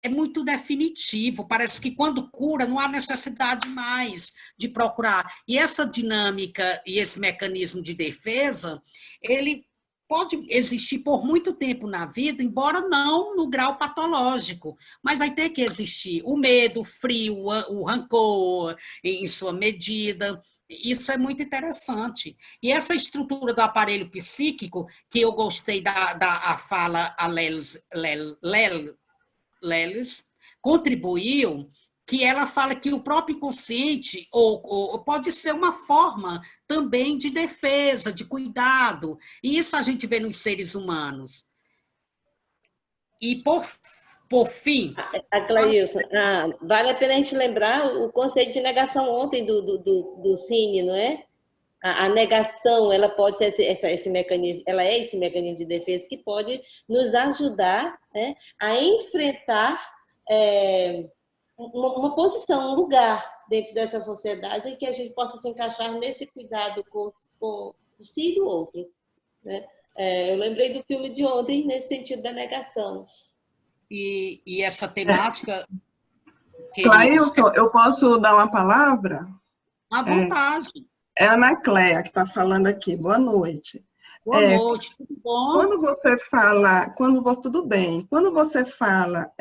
É muito definitivo, parece que quando cura não há necessidade mais de procurar. E essa dinâmica e esse mecanismo de defesa, ele pode existir por muito tempo na vida, embora não no grau patológico, mas vai ter que existir o medo, o frio, o rancor, em sua medida. Isso é muito interessante. E essa estrutura do aparelho psíquico, que eu gostei da fala a Lelis contribuiu, que ela fala que o próprio inconsciente ou pode ser uma forma também de defesa, de cuidado. E isso a gente vê nos seres humanos. E, por fim... Clailson, vale a pena a gente lembrar o conceito de negação ontem do Cine, não é? A negação, ela pode ser esse mecanismo, ela é esse mecanismo de defesa que pode nos ajudar, né, a enfrentar uma posição, um lugar dentro dessa sociedade em que a gente possa se encaixar nesse cuidado com de si e do outro, né? Eu lembrei do filme de ontem nesse sentido da negação. E essa temática... Clailson, eu posso dar uma palavra? À vontade. É a Ana Cléa que está falando aqui. Boa noite. Boa noite, tudo bom? Quando você fala... tudo bem. Quando você fala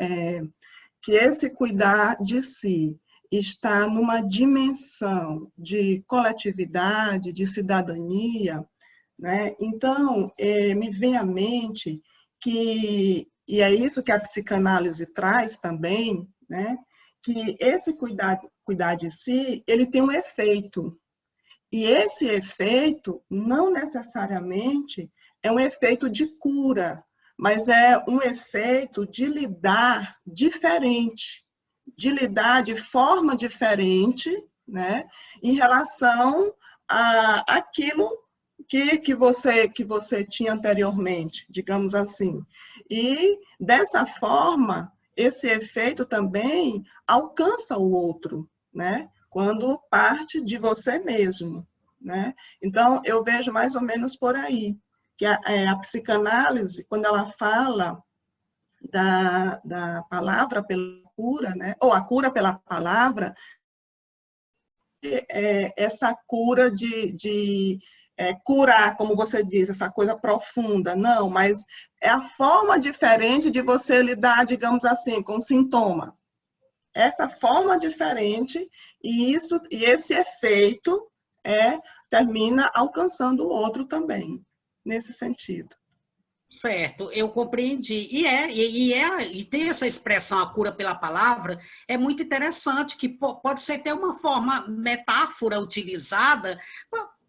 que esse cuidar de si está numa dimensão de coletividade, de cidadania, né? Então, me vem à mente que, e é isso que a psicanálise traz também, né? Que esse cuidar de si, ele tem um efeito. E esse efeito, não necessariamente, é um efeito de cura, mas é um efeito de lidar diferente, de lidar de forma diferente, né, em relação àquilo que você tinha anteriormente, digamos assim. E, dessa forma, esse efeito também alcança o outro, né, quando parte de você mesmo, né? Então, eu vejo mais ou menos por aí, que a psicanálise, quando ela fala da palavra pela cura, né? Ou a cura pela palavra, essa cura de curar, como você diz, essa coisa profunda, não, mas é a forma diferente de você lidar, digamos assim, com o sintoma. Essa forma diferente, e esse efeito termina alcançando o outro também, nesse sentido. Certo, eu compreendi. E tem essa expressão, a cura pela palavra, é muito interessante, que pode ser até uma forma metáfora utilizada,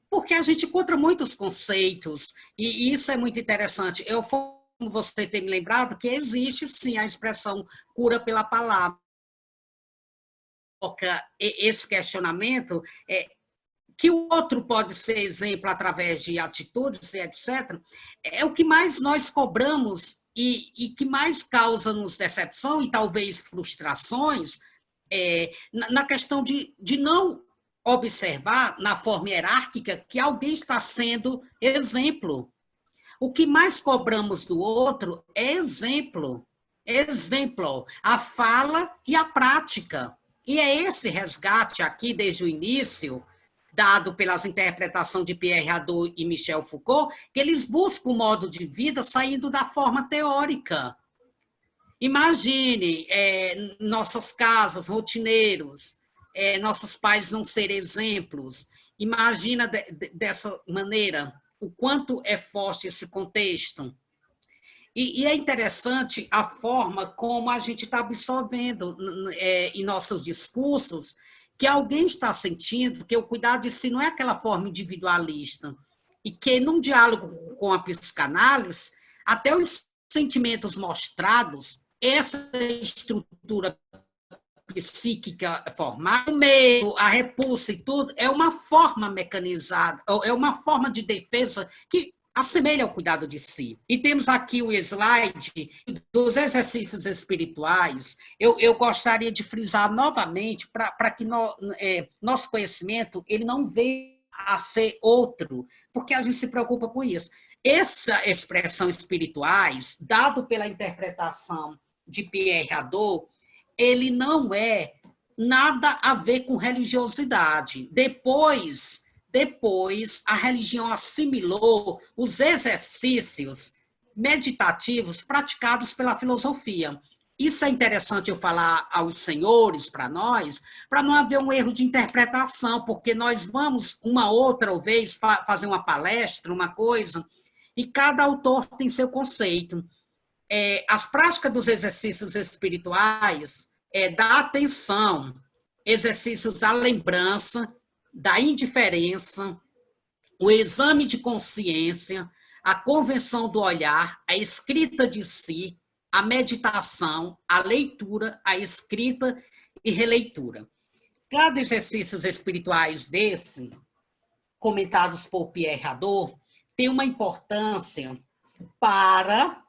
porque a gente encontra muitos conceitos, e isso é muito interessante. Como você tem me lembrado, que existe sim a expressão cura pela palavra. Esse questionamento, que o outro pode ser exemplo através de atitudes, etc., é o que mais nós cobramos e que mais causa-nos decepção e talvez frustrações, na questão de não observar, na forma hierárquica, que alguém está sendo exemplo. O que mais cobramos do outro é exemplo, a fala e a prática. E é esse resgate aqui, desde o início, dado pelas interpretações de Pierre Hadot e Michel Foucault, que eles buscam o modo de vida saindo da forma teórica. Imagine nossas casas, rotineiros, nossos pais não serem exemplos. Imagina dessa maneira o quanto é forte esse contexto. E é interessante a forma como a gente está absorvendo em nossos discursos que alguém está sentindo que o cuidado de si não é aquela forma individualista e que, num diálogo com a psicanálise, até os sentimentos mostrados, essa estrutura psíquica formada, o medo, a repulsa e tudo, é uma forma mecanizada, é uma forma de defesa que assemelha ao cuidado de si. E temos aqui o slide dos exercícios espirituais. Eu gostaria de frisar novamente para que nosso conhecimento ele não venha a ser outro, porque a gente se preocupa com isso. Essa expressão espirituais, dado pela interpretação de Pierre Hadot, ele não é nada a ver com religiosidade. Depois a religião assimilou os exercícios meditativos praticados pela filosofia. Isso é interessante eu falar aos senhores, para nós, para não haver um erro de interpretação, porque nós vamos, uma outra vez, fazer uma palestra, uma coisa, e cada autor tem seu conceito. As práticas dos exercícios espirituais da atenção, exercícios da lembrança, da indiferença, o exame de consciência, a convenção do olhar, a escrita de si, a meditação, a leitura, a escrita e releitura. Cada exercícios espirituais desse comentados por Pierre Hadot têm uma importância para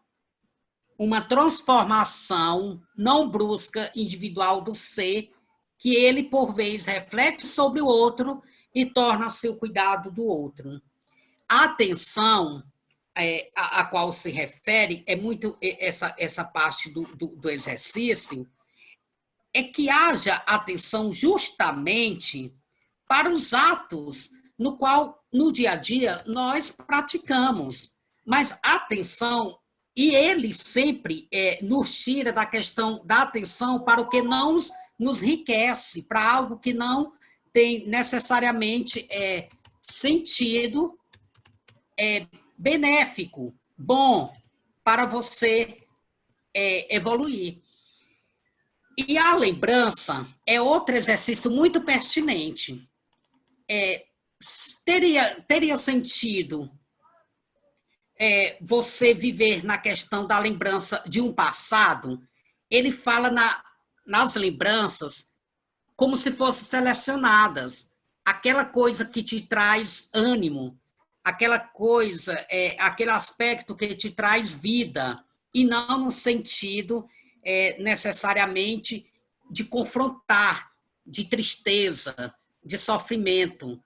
uma transformação não brusca individual do ser, que ele, por vez, reflete sobre o outro e torna-se o cuidado do outro. A atenção a qual se refere, é muito essa parte do exercício, é que haja atenção justamente para os atos no qual, no dia a dia, nós praticamos. Mas atenção, e ele sempre nos tira da questão da atenção para o que não nos enriquece, para algo que não tem necessariamente sentido benéfico, bom, para você evoluir. E a lembrança é outro exercício muito pertinente. Teria sentido você viver na questão da lembrança de um passado? Ele fala nas lembranças como se fossem selecionadas. Aquela coisa que te traz ânimo, aquela coisa, aquele aspecto que te traz vida, e não no sentido necessariamente de confrontar, de tristeza, de sofrimento.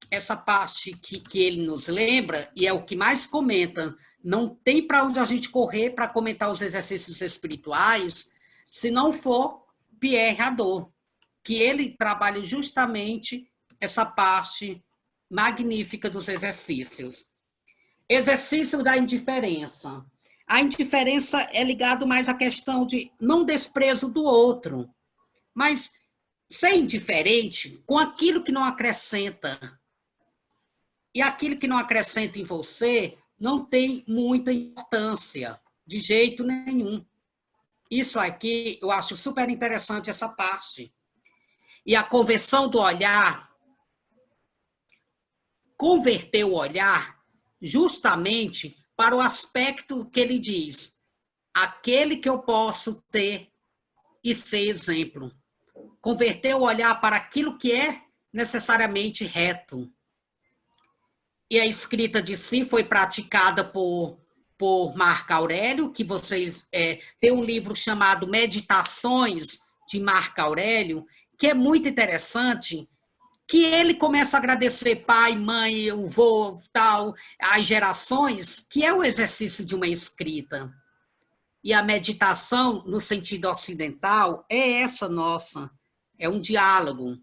Essa parte que ele nos lembra, e é o que mais comenta, não tem para onde a gente correr para comentar os exercícios espirituais, se não for Pierre Hadot, que ele trabalha justamente essa parte magnífica dos exercícios. Exercício da indiferença. A indiferença é ligado mais à questão de não desprezo do outro, mas ser indiferente com aquilo que não acrescenta. E aquilo que não acrescenta em você não tem muita importância, de jeito nenhum. Isso aqui, eu acho super interessante essa parte. E a conversão do olhar, converter o olhar justamente para o aspecto que ele diz, aquele que eu posso ter e ser exemplo. Converter o olhar para aquilo que é necessariamente reto. E a escrita de si foi praticada por Marco Aurélio, que vocês têm um livro chamado Meditações de Marco Aurélio, que é muito interessante, que ele começa a agradecer pai, mãe, o vô, tal, as gerações, que é o exercício de uma escrita. E a meditação, no sentido ocidental, é essa nossa, é um diálogo.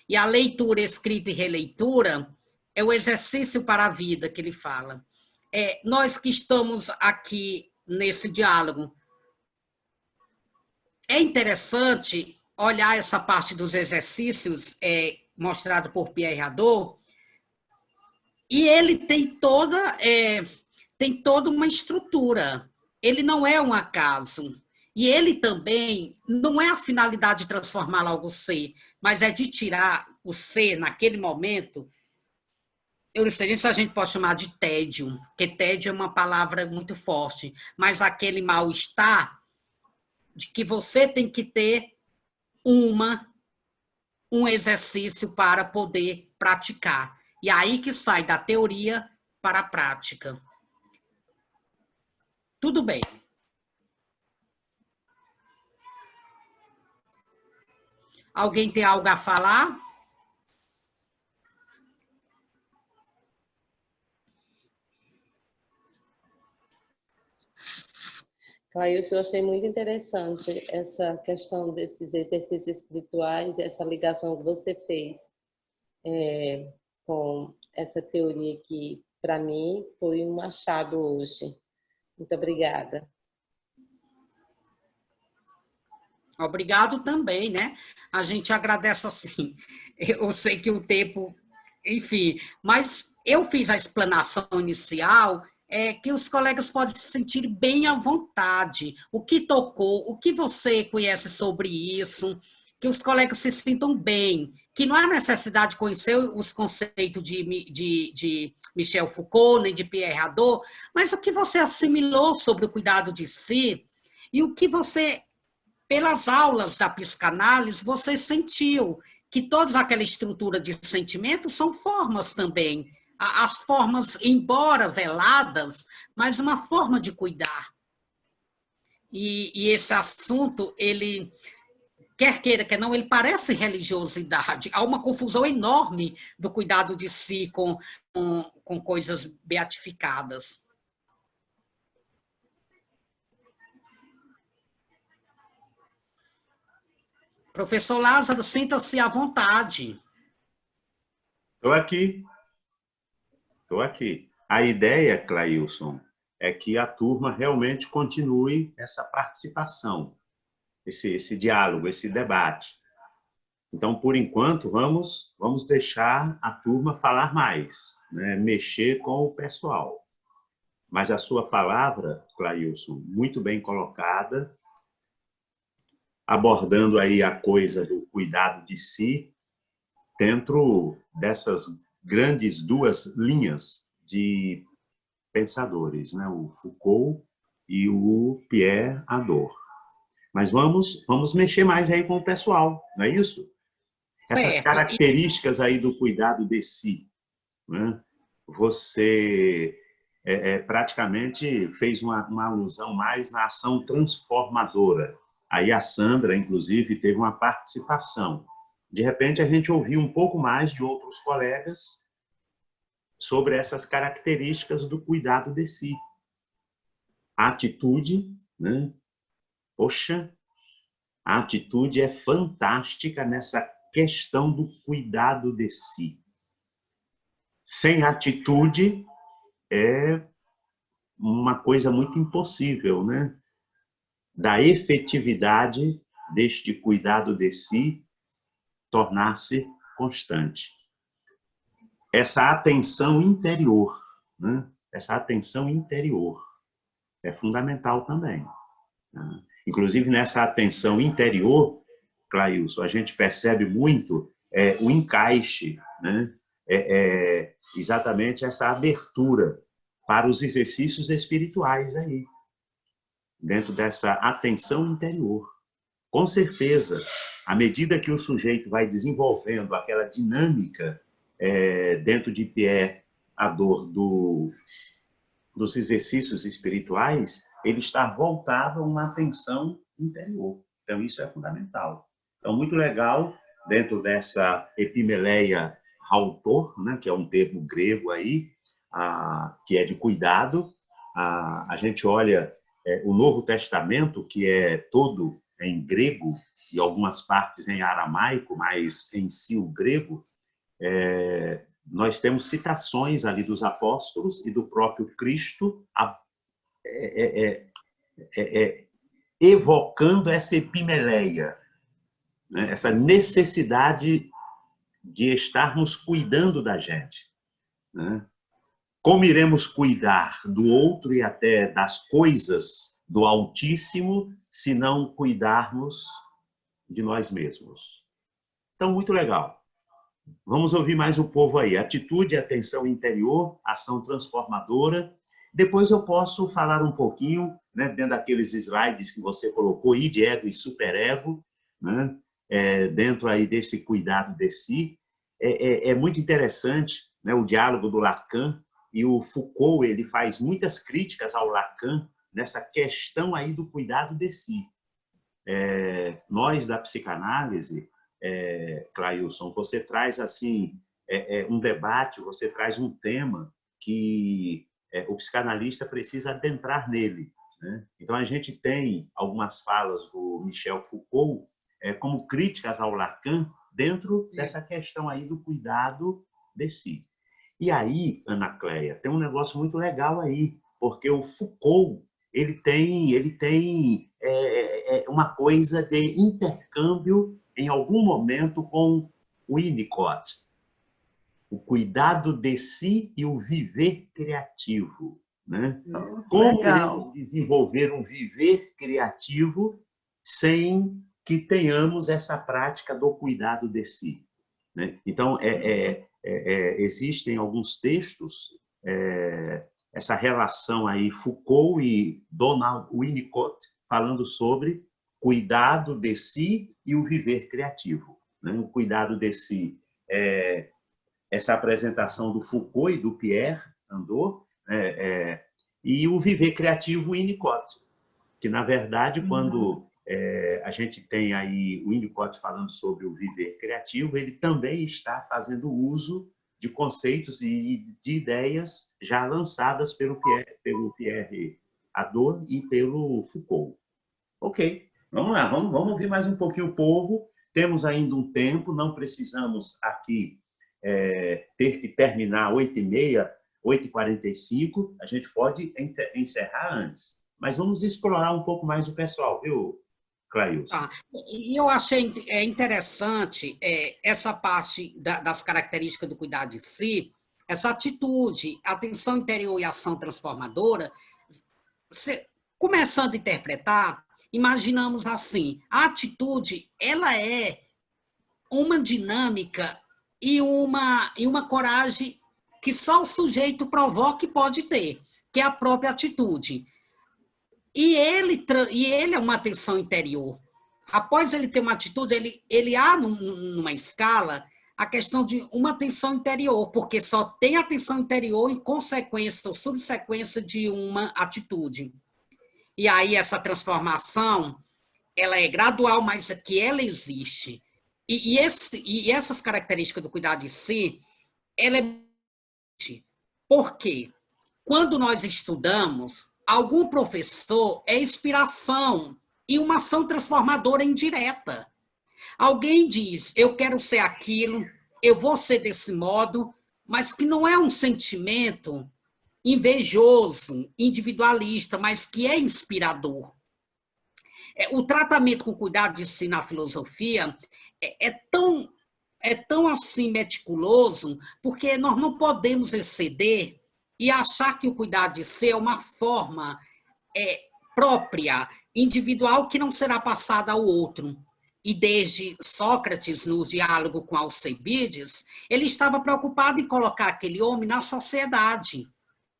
E a leitura, escrita e releitura é o exercício para a vida que ele fala. Nós que estamos aqui nesse diálogo, é interessante olhar essa parte dos exercícios mostrado por Pierre Hadot, e ele tem toda uma estrutura. Ele não é um acaso. E ele também não é a finalidade de transformar algo ser, mas é de tirar o ser naquele momento. Eu não sei se a gente pode chamar de tédio, porque tédio é uma palavra muito forte, mas aquele mal-estar de que você tem que ter um exercício para poder praticar. E aí que sai da teoria para a prática. Tudo bem. Alguém tem algo a falar? Clailson, eu achei muito interessante essa questão desses exercícios espirituais, essa ligação que você fez com essa teoria que, para mim, foi um achado hoje. Muito obrigada. Obrigado também, né? A gente agradece assim. Eu sei que o tempo, enfim, mas eu fiz a explanação inicial, que os colegas podem se sentir bem à vontade. O que tocou, o que você conhece sobre isso, que os colegas se sintam bem, que não há necessidade de conhecer os conceitos de Michel Foucault, nem de Pierre Hadot, mas o que você assimilou sobre o cuidado de si e o que você, pelas aulas da psicanálise, você sentiu que toda aquela estrutura de sentimentos são formas também. As formas, embora veladas, mas uma forma de cuidar. E esse assunto, ele, quer queira, quer não, ele parece religiosidade. Há uma confusão enorme do cuidado de si com coisas beatificadas. Professor Lázaro, sinta-se à vontade. Estou aqui. Estou aqui. A ideia, Clailson, é que a turma realmente continue essa participação, esse diálogo, esse debate. Então, por enquanto, vamos deixar a turma falar mais, né? Mexer com o pessoal. Mas a sua palavra, Clailson, muito bem colocada, abordando aí a coisa do cuidado de si, dentro dessas grandes duas linhas de pensadores, né? O Foucault e o Pierre Hadot. Mas vamos mexer mais aí com o pessoal, não é isso? Essas Certo. características aí do cuidado de si, né? Você praticamente fez uma alusão mais na ação transformadora. Aí a Sandra, inclusive, teve uma participação. De repente, a gente ouviu um pouco mais de outros colegas sobre essas características do cuidado de si. A atitude, né? Poxa, a atitude é fantástica nessa questão do cuidado de si. Sem atitude é uma coisa muito impossível, né? Da efetividade deste cuidado de si tornar-se constante. Essa atenção interior, né? Essa atenção interior é fundamental também, né? Inclusive, nessa atenção interior, Clailson, a gente percebe muito o encaixe, né? Exatamente essa abertura para os exercícios espirituais aí, dentro dessa atenção interior. Com certeza, à medida que o sujeito vai desenvolvendo aquela dinâmica dentro de Pierre Hadot dos exercícios espirituais, ele está voltado a uma atenção interior. Então, isso é fundamental. Então, muito legal, dentro dessa epimeleia hautor, né, que é um termo grego aí, que é de cuidado. A gente olha o Novo Testamento, que é todo em grego, e algumas partes em aramaico, mas em si o grego, nós temos citações ali dos apóstolos e do próprio Cristo evocando essa epimeleia, né? Essa necessidade de estarmos cuidando da gente, né? Como iremos cuidar do outro e até das coisas do Altíssimo se não cuidarmos de nós mesmos? Então, muito legal. Vamos ouvir mais o povo aí. Atitude, atenção interior, ação transformadora. Depois eu posso falar um pouquinho, né, dentro daqueles slides que você colocou aí, de ego e superego, né, dentro aí desse cuidado de si. É muito interessante, né, o diálogo do Lacan, e o Foucault, ele faz muitas críticas ao Lacan nessa questão aí do cuidado de si. Nós, da psicanálise, Clailson, você traz assim um debate, você traz um tema que o psicanalista precisa adentrar nele, né? Então, a gente tem algumas falas do Michel Foucault como críticas ao Lacan dentro dessa questão aí do cuidado de si. E aí, Ana Cléia, tem um negócio muito legal aí, porque o Foucault ele tem uma coisa de intercâmbio em algum momento com o Winnicott. O cuidado de si e o viver criativo, né? Como iremos desenvolver um viver criativo sem que tenhamos essa prática do cuidado de si, né? Então, existem alguns textos, essa relação aí, Foucault e Donald Winnicott, falando sobre cuidado de si e o viver criativo. né? O cuidado de si, essa apresentação do Foucault e do Pierre Hadot, e o viver criativo Winnicott, que, na verdade, quando a gente tem aí o Winnicott falando sobre o viver criativo, ele também está fazendo uso de conceitos e de ideias já lançadas pelo Pierre Hadot e pelo Foucault. Ok, vamos lá, vamos ouvir mais um pouquinho o povo. Temos ainda um tempo, não precisamos aqui ter que terminar 8h30, 8h45, a gente pode encerrar antes. Mas vamos explorar um pouco mais o pessoal, viu, Clailson? E eu achei interessante essa parte das características do cuidar de si, essa atitude, atenção interior e ação transformadora. Começando a interpretar, imaginamos assim, a atitude, ela é uma dinâmica e uma coragem que só o sujeito provoca e pode ter, que é a própria atitude. E ele é uma atenção interior. Após ele ter uma atitude, ele há numa escala a questão de uma atenção interior, porque só tem atenção interior em consequência ou subsequência de uma atitude. E aí essa transformação, ela é gradual, mas é que ela existe. E essas características do cuidar de si, ela é... Por quê? Quando nós estudamos, algum professor é inspiração e uma ação transformadora indireta. Alguém diz, eu quero ser aquilo, eu vou ser desse modo, mas que não é um sentimento invejoso, individualista, mas que é inspirador. O tratamento com cuidado de si na filosofia é tão assim meticuloso, porque nós não podemos exceder e achar que o cuidado de si é uma forma própria, individual, que não será passada ao outro. E desde Sócrates, no diálogo com Alcibiades, ele estava preocupado em colocar aquele homem na sociedade,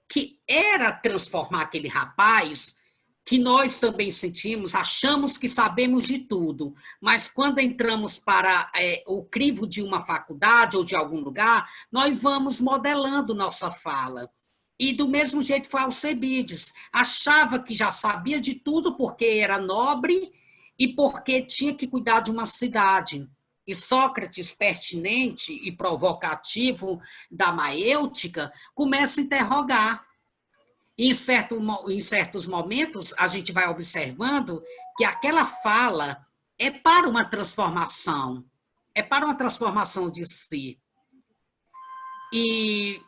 que era transformar aquele rapaz, que nós também sentimos, achamos que sabemos de tudo, mas quando entramos para o crivo de uma faculdade ou de algum lugar, nós vamos modelando nossa fala. E do mesmo jeito foi Alcibiades, achava que já sabia de tudo porque era nobre e porque tinha que cuidar de uma cidade. E Sócrates, pertinente e provocativo da maêutica, começa a interrogar. E em certos momentos, a gente vai observando que aquela fala é para uma transformação de si. E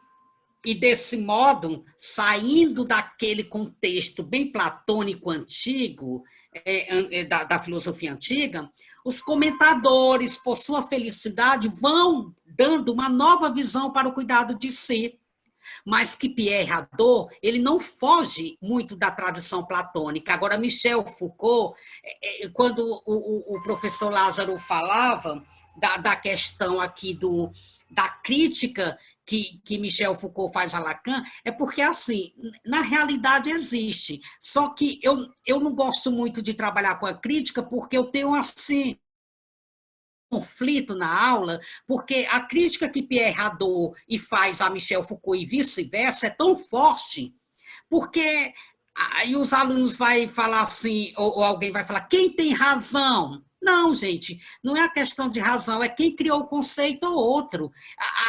desse modo, saindo daquele contexto bem platônico antigo, da filosofia antiga, os comentadores, por sua felicidade, vão dando uma nova visão para o cuidado de si. Mas que Pierre Hadot, ele não foge muito da tradição platônica. Agora, Michel Foucault, quando o professor Lázaro falava da questão aqui da crítica que Michel Foucault faz a Lacan, é porque, assim, na realidade existe. Só que eu não gosto muito de trabalhar com a crítica, porque eu tenho, assim, conflito na aula, porque a crítica que Pierre Hadot faz a Michel Foucault e vice-versa é tão forte, porque aí os alunos vão falar assim, ou alguém vai falar, quem tem razão? Não, gente, não é a questão de razão, é quem criou o conceito ou outro.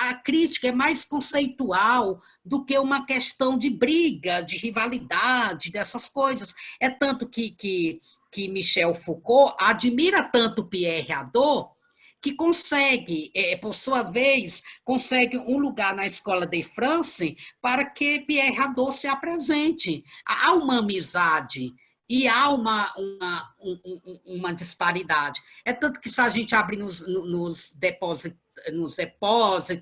A crítica é mais conceitual do que uma questão de briga, de rivalidade, dessas coisas. É tanto que Michel Foucault admira tanto Pierre Hadot, que consegue, por sua vez, consegue um lugar na Escola de France para que Pierre Hadot se apresente. Há uma amizade e há uma disparidade. É tanto que se a gente abre nos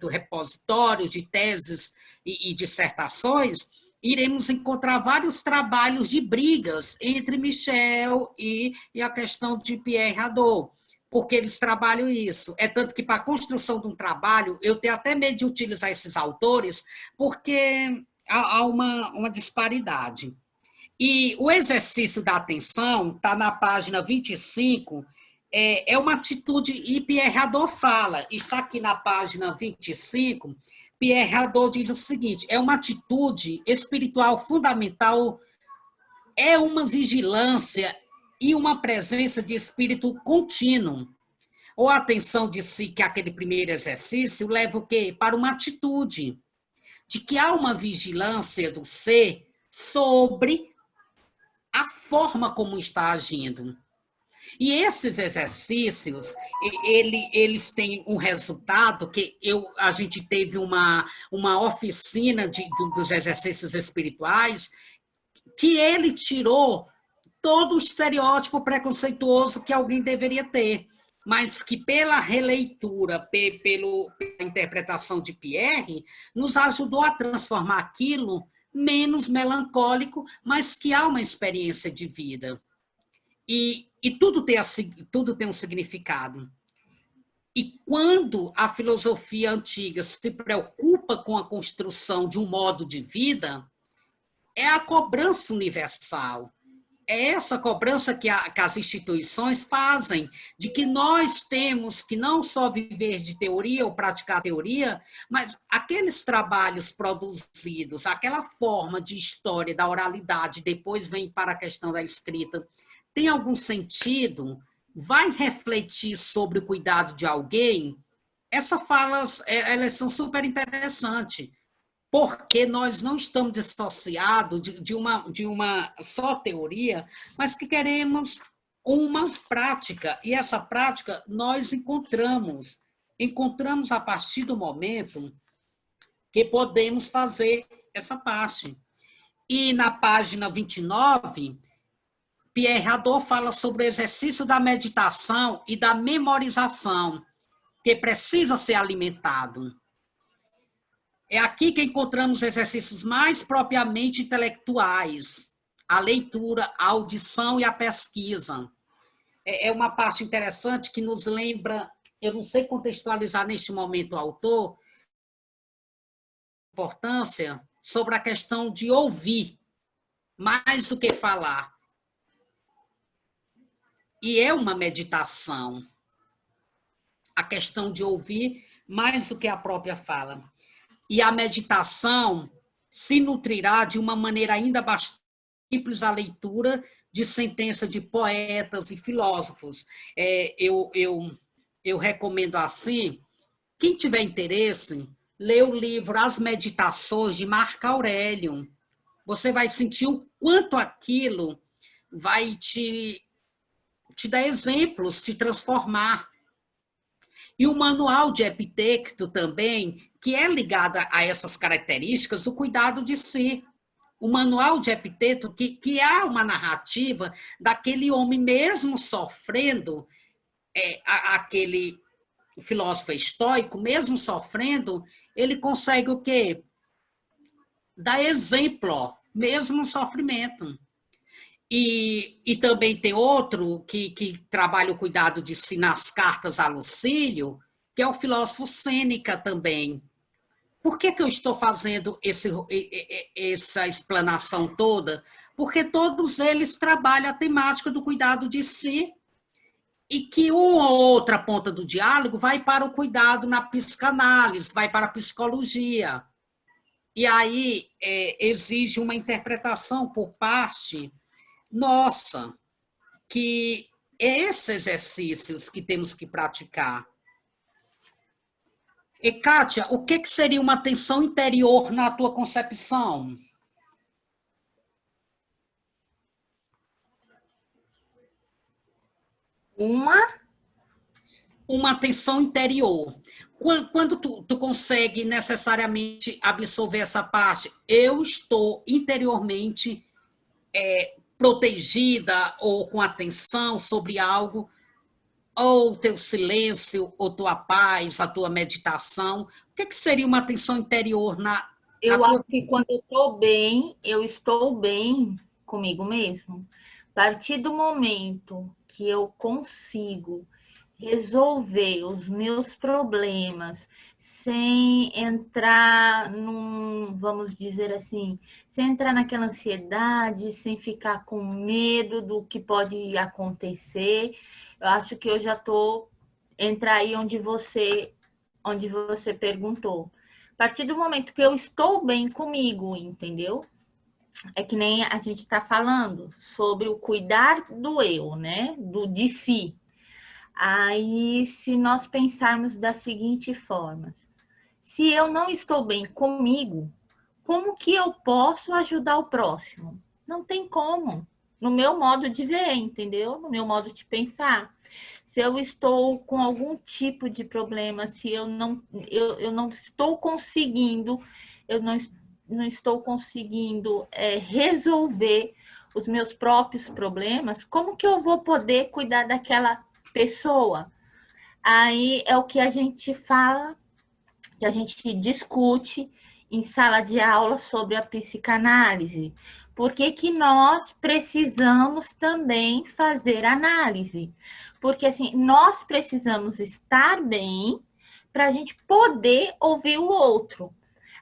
repositórios de teses e dissertações, iremos encontrar vários trabalhos de brigas entre Michel e a questão de Pierre Hadot, porque eles trabalham isso. É tanto que, para a construção de um trabalho, eu tenho até medo de utilizar esses autores, porque há uma disparidade. E o exercício da atenção está na página 25, é uma atitude, e Pierre Hadot fala, está aqui na página 25, Pierre Hadot diz o seguinte, é uma atitude espiritual fundamental, é uma vigilância e uma presença de espírito contínuo, ou a atenção de si, que é aquele primeiro exercício, leva o quê? Para uma atitude, de que há uma vigilância do ser sobre a forma como está agindo. E esses exercícios, eles têm um resultado que a gente teve uma oficina dos exercícios espirituais, que ele tirou todo o estereótipo preconceituoso que alguém deveria ter, mas que pela releitura, pela interpretação de Pierre, nos ajudou a transformar aquilo menos melancólico, mas que há uma experiência de vida. E tudo tem um significado. E quando a filosofia antiga se preocupa com a construção de um modo de vida, é a cobrança universal. É essa cobrança que as instituições fazem, de que nós temos que não só viver de teoria ou praticar teoria, mas aqueles trabalhos produzidos, aquela forma de história da oralidade, depois vem para a questão da escrita, tem algum sentido? Vai refletir sobre o cuidado de alguém? Essas falas, elas são super interessantes, porque nós não estamos dissociados de uma só teoria, mas que queremos uma prática, e essa prática nós encontramos a partir do momento que podemos fazer essa parte. E na página 29, Pierre Hadot fala sobre o exercício da meditação e da memorização, que precisa ser alimentado. É aqui que encontramos exercícios mais propriamente intelectuais, a leitura, a audição e a pesquisa. É uma parte interessante que nos lembra, eu não sei contextualizar neste momento o autor, importância sobre a questão de ouvir, mais do que falar. E é uma meditação, a questão de ouvir mais do que a própria fala. E a meditação se nutrirá de uma maneira ainda bastante simples a leitura de sentenças de poetas e filósofos. Eu recomendo assim, quem tiver interesse, lê o livro As Meditações, de Marco Aurélio. Você vai sentir o quanto aquilo vai te dar exemplos, te transformar. E o manual de Epicteto também, que é ligado a essas características, o cuidado de si. O manual de Epicteto, que há uma narrativa daquele homem mesmo sofrendo, aquele filósofo estoico, mesmo sofrendo, ele consegue o quê? Dar exemplo, mesmo no sofrimento. E também tem outro que trabalha o cuidado de si nas cartas a Lucílio, que é o filósofo Sêneca também. Por que eu estou fazendo essa explanação toda? Porque todos eles trabalham a temática do cuidado de si e que uma ou outra ponta do diálogo vai para o cuidado na psicanálise, vai para a psicologia. E aí exige uma interpretação por parte nossa, que é esses exercícios que temos que praticar. E, Kátia, o que seria uma atenção interior na tua concepção? Uma atenção interior. Quando tu consegue necessariamente absorver essa parte, eu estou interiormente protegida ou com atenção sobre algo, ou teu silêncio, ou tua paz, a tua meditação. O que seria uma atenção interior na... Eu acho que quando eu estou bem comigo mesmo. A partir do momento que eu consigo resolver os meus problemas sem entrar vamos dizer assim, sem entrar naquela ansiedade, sem ficar com medo do que pode acontecer, Eu acho que eu já estou entrar aí onde você perguntou. A partir do momento que eu estou bem comigo, entendeu? É que nem a gente está falando sobre o cuidar do eu, né? Do de si. Aí, se nós pensarmos da seguinte forma, se eu não estou bem comigo, como que eu posso ajudar o próximo? Não tem como. No meu modo de ver, entendeu? No meu modo de pensar. Se eu estou com algum tipo de problema, se eu não estou conseguindo, não estou conseguindo resolver os meus próprios problemas, como que eu vou poder cuidar daquela pessoa? Aí é o que a gente fala, que a gente discute em sala de aula sobre a psicanálise. Por que que nós precisamos também fazer análise? Porque, assim, nós precisamos estar bem para a gente poder ouvir o outro.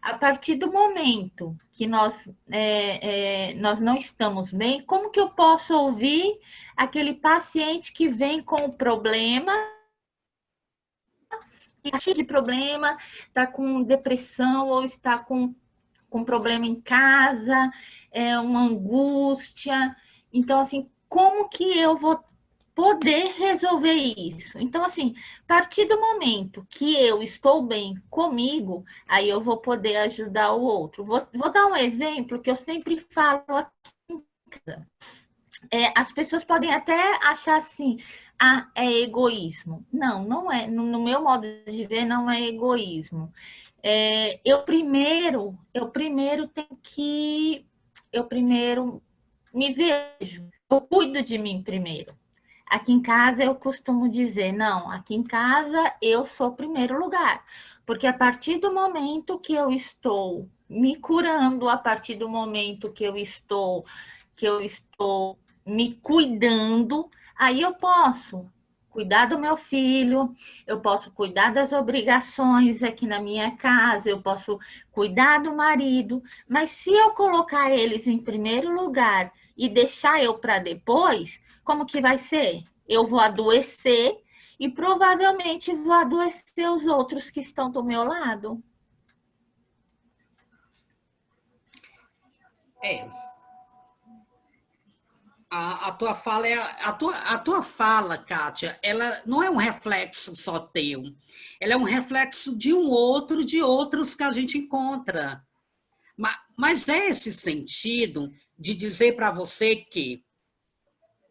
A partir do momento que nós não estamos bem, como que eu posso ouvir aquele paciente que vem com o problema, cheio de problema, está com depressão ou está com problema em casa, uma angústia. Então, assim, como que eu vou poder resolver isso? Então, assim, a partir do momento que eu estou bem comigo, aí eu vou poder ajudar o outro. Vou dar um exemplo que eu sempre falo aqui em casa. As pessoas podem até achar assim, é egoísmo. Não, não é. No meu modo de ver, não é egoísmo. Eu primeiro me vejo, eu cuido de mim primeiro. Aqui em casa eu costumo dizer, não, aqui em casa eu sou primeiro lugar, porque a partir do momento que eu estou me curando, a partir do momento que eu estou me cuidando, aí eu posso cuidar do meu filho, eu posso cuidar das obrigações aqui na minha casa, eu posso cuidar do marido, mas se eu colocar eles em primeiro lugar e deixar eu para depois, como que vai ser? Eu vou adoecer e provavelmente vou adoecer os outros que estão do meu lado. A tua fala, Kátia, ela não é um reflexo só teu, ela é um reflexo de um outro, de outros que a gente encontra. Mas é esse sentido de dizer para você que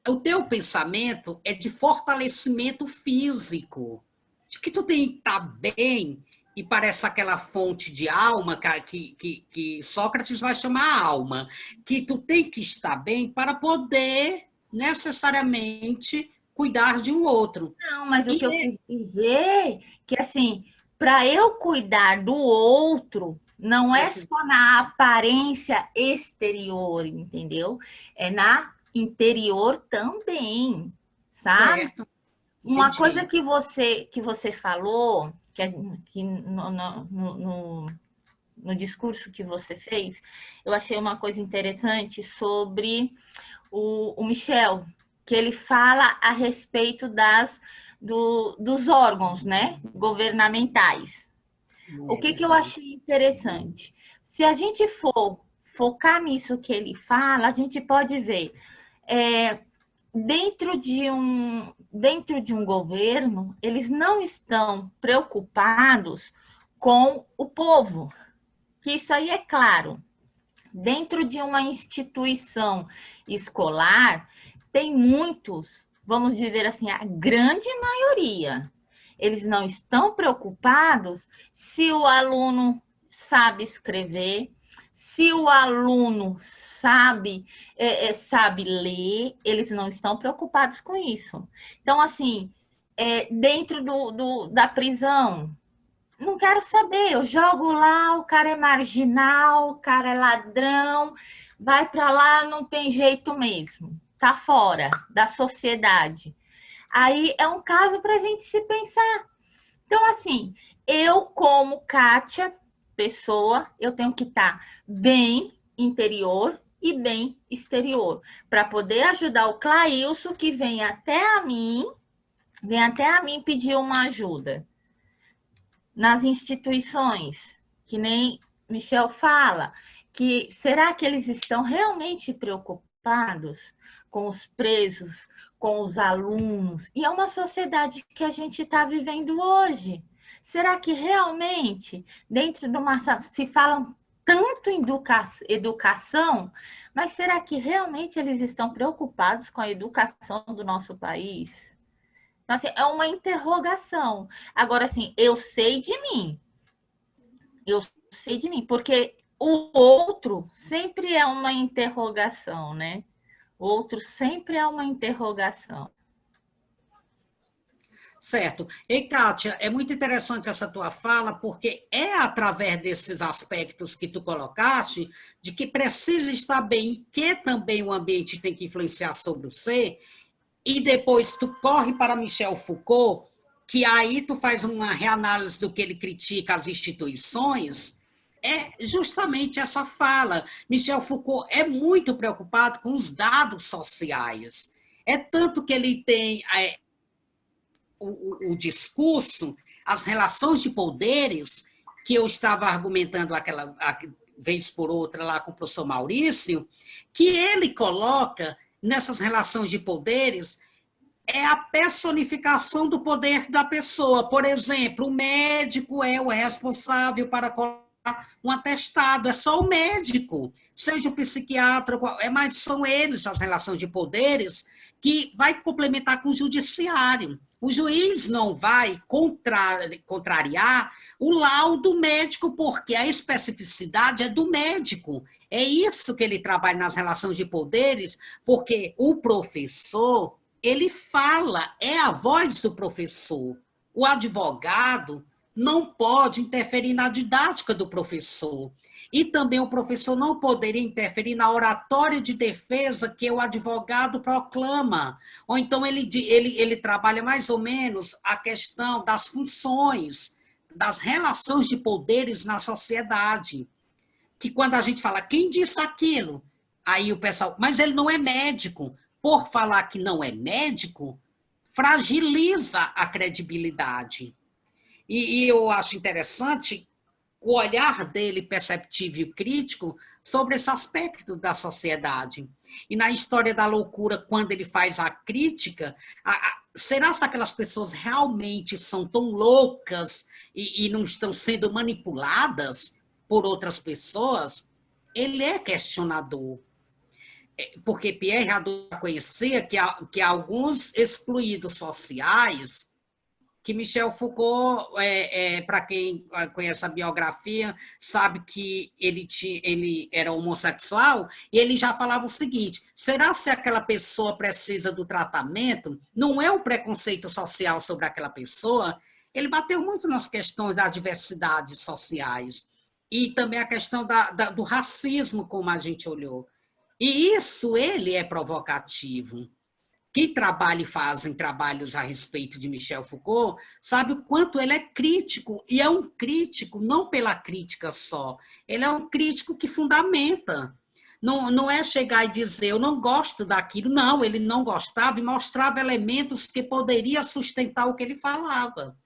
o teu pensamento é de fortalecimento físico, de que tu tem que estar bem, e parece aquela fonte de alma que Sócrates vai chamar alma, que tu tem que estar bem para poder necessariamente cuidar de um outro. Não, mas o que eu quis dizer que, assim, para eu cuidar do outro, não é só na aparência exterior, entendeu? É na interior também, sabe? Certo. Uma Entendi. coisa que você falou, que no discurso que você fez, eu achei uma coisa interessante sobre o Michel, que ele fala a respeito dos órgãos, né, governamentais. O que eu achei interessante? Se a gente for focar nisso que ele fala, a gente pode ver dentro de um governo, eles não estão preocupados com o povo. Isso aí é claro. Dentro de uma instituição escolar, tem muitos, vamos dizer assim, a grande maioria. Eles não estão preocupados se o aluno sabe escrever, se o aluno sabe ler, eles não estão preocupados com isso. Então, assim, dentro da prisão, não quero saber, eu jogo lá, o cara é marginal, o cara é ladrão, vai para lá, não tem jeito mesmo, tá fora da sociedade. Aí é um caso para a gente se pensar. Então, assim, eu como Kátia, pessoa, eu tenho que estar bem interior e bem exterior, para poder ajudar o Clailson, que vem até a mim, vem até a mim pedir uma ajuda. Nas instituições, que nem Michel fala, que será que eles estão realmente preocupados com os presos, com os alunos? E é uma sociedade que a gente está vivendo hoje. Será que realmente, dentro de uma... se falam tanto em educação, mas será que realmente eles estão preocupados com a educação do nosso país? Então, assim, é uma interrogação. Agora, assim, eu sei de mim. Eu sei de mim, porque o outro sempre é uma interrogação, né? O outro sempre é uma interrogação. Certo. E, Kátia, é muito interessante essa tua fala, porque é através desses aspectos que tu colocaste, de que precisa estar bem e que também o ambiente tem que influenciar sobre o ser, e depois tu corre para Michel Foucault, que aí tu faz uma reanálise do que ele critica as instituições, é justamente essa fala. Michel Foucault é muito preocupado com os dados sociais. É tanto que ele tem o discurso, as relações de poderes, que eu estava argumentando aquela vez por outra lá com o professor Maurício, que ele coloca nessas relações de poderes é a personificação do poder da pessoa. Por exemplo, o médico é o responsável para colocar um atestado, é só o médico, seja o psiquiatra, mas são eles as relações de poderes que vai complementar com o judiciário. O juiz não vai contrariar o laudo médico, porque a especificidade é do médico. É isso que ele trabalha nas relações de poderes, porque o professor, ele fala, é a voz do professor. O advogado não pode interferir na didática do professor. E também o professor não poderia interferir na oratória de defesa que o advogado proclama. Ou então ele trabalha mais ou menos a questão das funções, das relações de poderes na sociedade. Que quando a gente fala, quem disse aquilo? Aí o pessoal, mas ele não é médico. Por falar que não é médico, fragiliza a credibilidade. E eu acho interessante o olhar dele perceptivo e crítico sobre esse aspecto da sociedade. E na História da Loucura, quando ele faz a crítica, será que aquelas pessoas realmente são tão loucas e não estão sendo manipuladas por outras pessoas? Ele é questionador. Porque Pierre Hadot conhecia que alguns excluídos sociais, que Michel Foucault, para quem conhece a biografia, sabe que ele era homossexual, e ele já falava o seguinte, será se aquela pessoa precisa do tratamento? Não é o preconceito social sobre aquela pessoa? Ele bateu muito nas questões das diversidades sociais, e também a questão do racismo, como a gente olhou. E isso ele é provocativo. Quem trabalha e fazem trabalhos a respeito de Michel Foucault sabe o quanto ele é crítico, e é um crítico não pela crítica só, ele é um crítico que fundamenta. Não é chegar e dizer, eu não gosto daquilo, não, ele não gostava e mostrava elementos que poderia sustentar o que ele falava.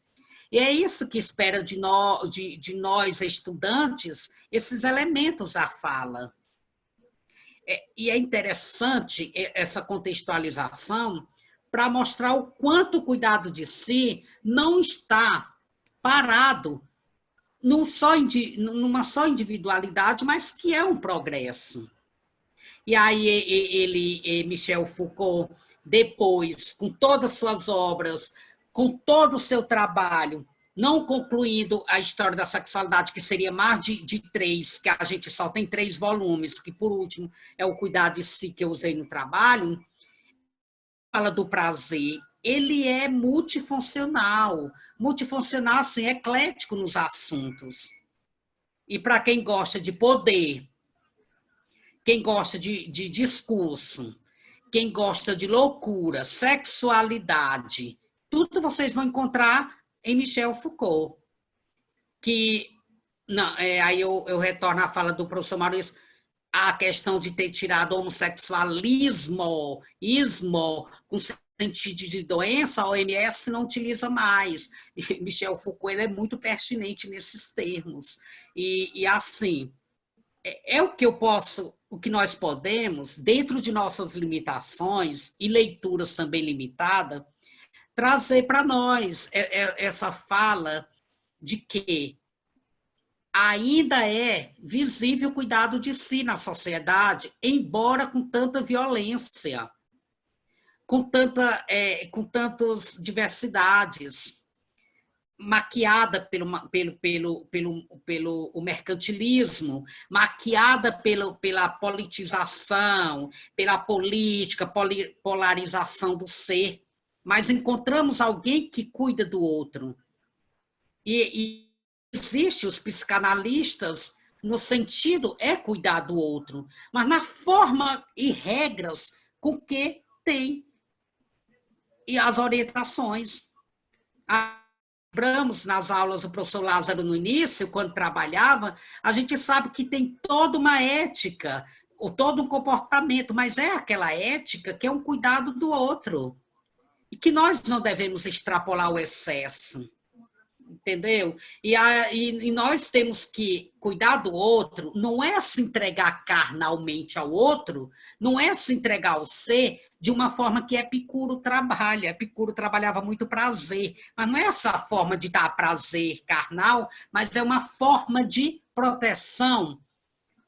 E é isso que espera de nós estudantes, esses elementos da fala. E é interessante essa contextualização para mostrar o quanto o cuidado de si não está parado numa só individualidade, mas que é um progresso. E aí Michel Foucault, depois, com todas as suas obras, com todo o seu trabalho, não concluindo a história da sexualidade, que seria mais de 3, que a gente só tem 3 volumes, que por último é o Cuidado de Si que eu usei no trabalho, fala do prazer, ele é multifuncional, assim, eclético nos assuntos. E para quem gosta de poder, quem gosta de discurso, quem gosta de loucura, sexualidade, tudo vocês vão encontrar em Michel Foucault, que, não, aí eu retorno à fala do professor Maurício, a questão de ter tirado o homossexualismo com sentido de doença, a OMS não utiliza mais. E Michel Foucault ele é muito pertinente nesses termos. E assim, o que eu posso, o que nós podemos, dentro de nossas limitações e leituras também limitadas, trazer para nós essa fala de que ainda é visível o cuidado de si na sociedade, embora com tanta violência, com tantas diversidades, maquiada pelo mercantilismo, maquiada pela politização, pela política, polarização do ser, mas encontramos alguém que cuida do outro. E existem os psicanalistas no sentido cuidar do outro, mas na forma e regras com que tem e as orientações. Lembramos nas aulas do professor Lázaro no início, quando trabalhava, a gente sabe que tem toda uma ética, ou todo um comportamento, mas é aquela ética que é um cuidado do outro. E que nós não devemos extrapolar o excesso. Entendeu? E nós temos que cuidar do outro, não é se entregar carnalmente ao outro, não é se entregar ao ser de uma forma que Epicuro trabalha. Epicuro trabalhava muito prazer, mas não é essa forma de dar prazer carnal, mas é uma forma de proteção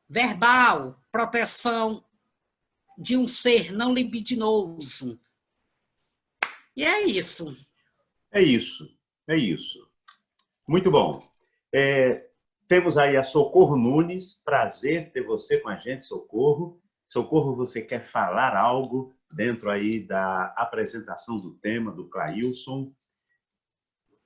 verbal, proteção de um ser não libidinoso. E é isso. É isso, é isso. Muito bom. Temos aí a Socorro Nunes. Prazer ter você com a gente, Socorro. Socorro, você quer falar algo dentro aí da apresentação do tema do Clailson?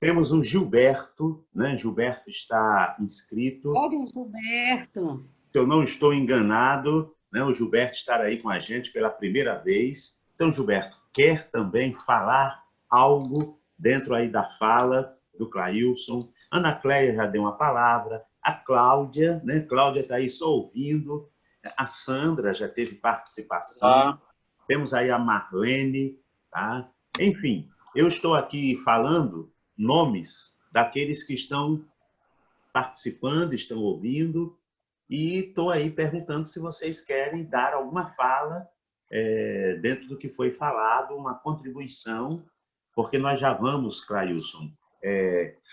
Temos o Gilberto, né? Gilberto está inscrito. Olha o Gilberto. Se eu não estou enganado, né? O Gilberto estará aí com a gente pela primeira vez. Então, Gilberto, quer também falar algo dentro aí da fala do Clailson? Ana Cléia já deu uma palavra, a Cláudia, né? Cláudia está aí só ouvindo, a Sandra já teve participação, temos aí a Marlene, tá? Enfim, eu estou aqui falando nomes daqueles que estão participando, estão ouvindo, e estou aí perguntando se vocês querem dar alguma fala dentro do que foi falado, uma contribuição, porque nós já vamos, Clailson,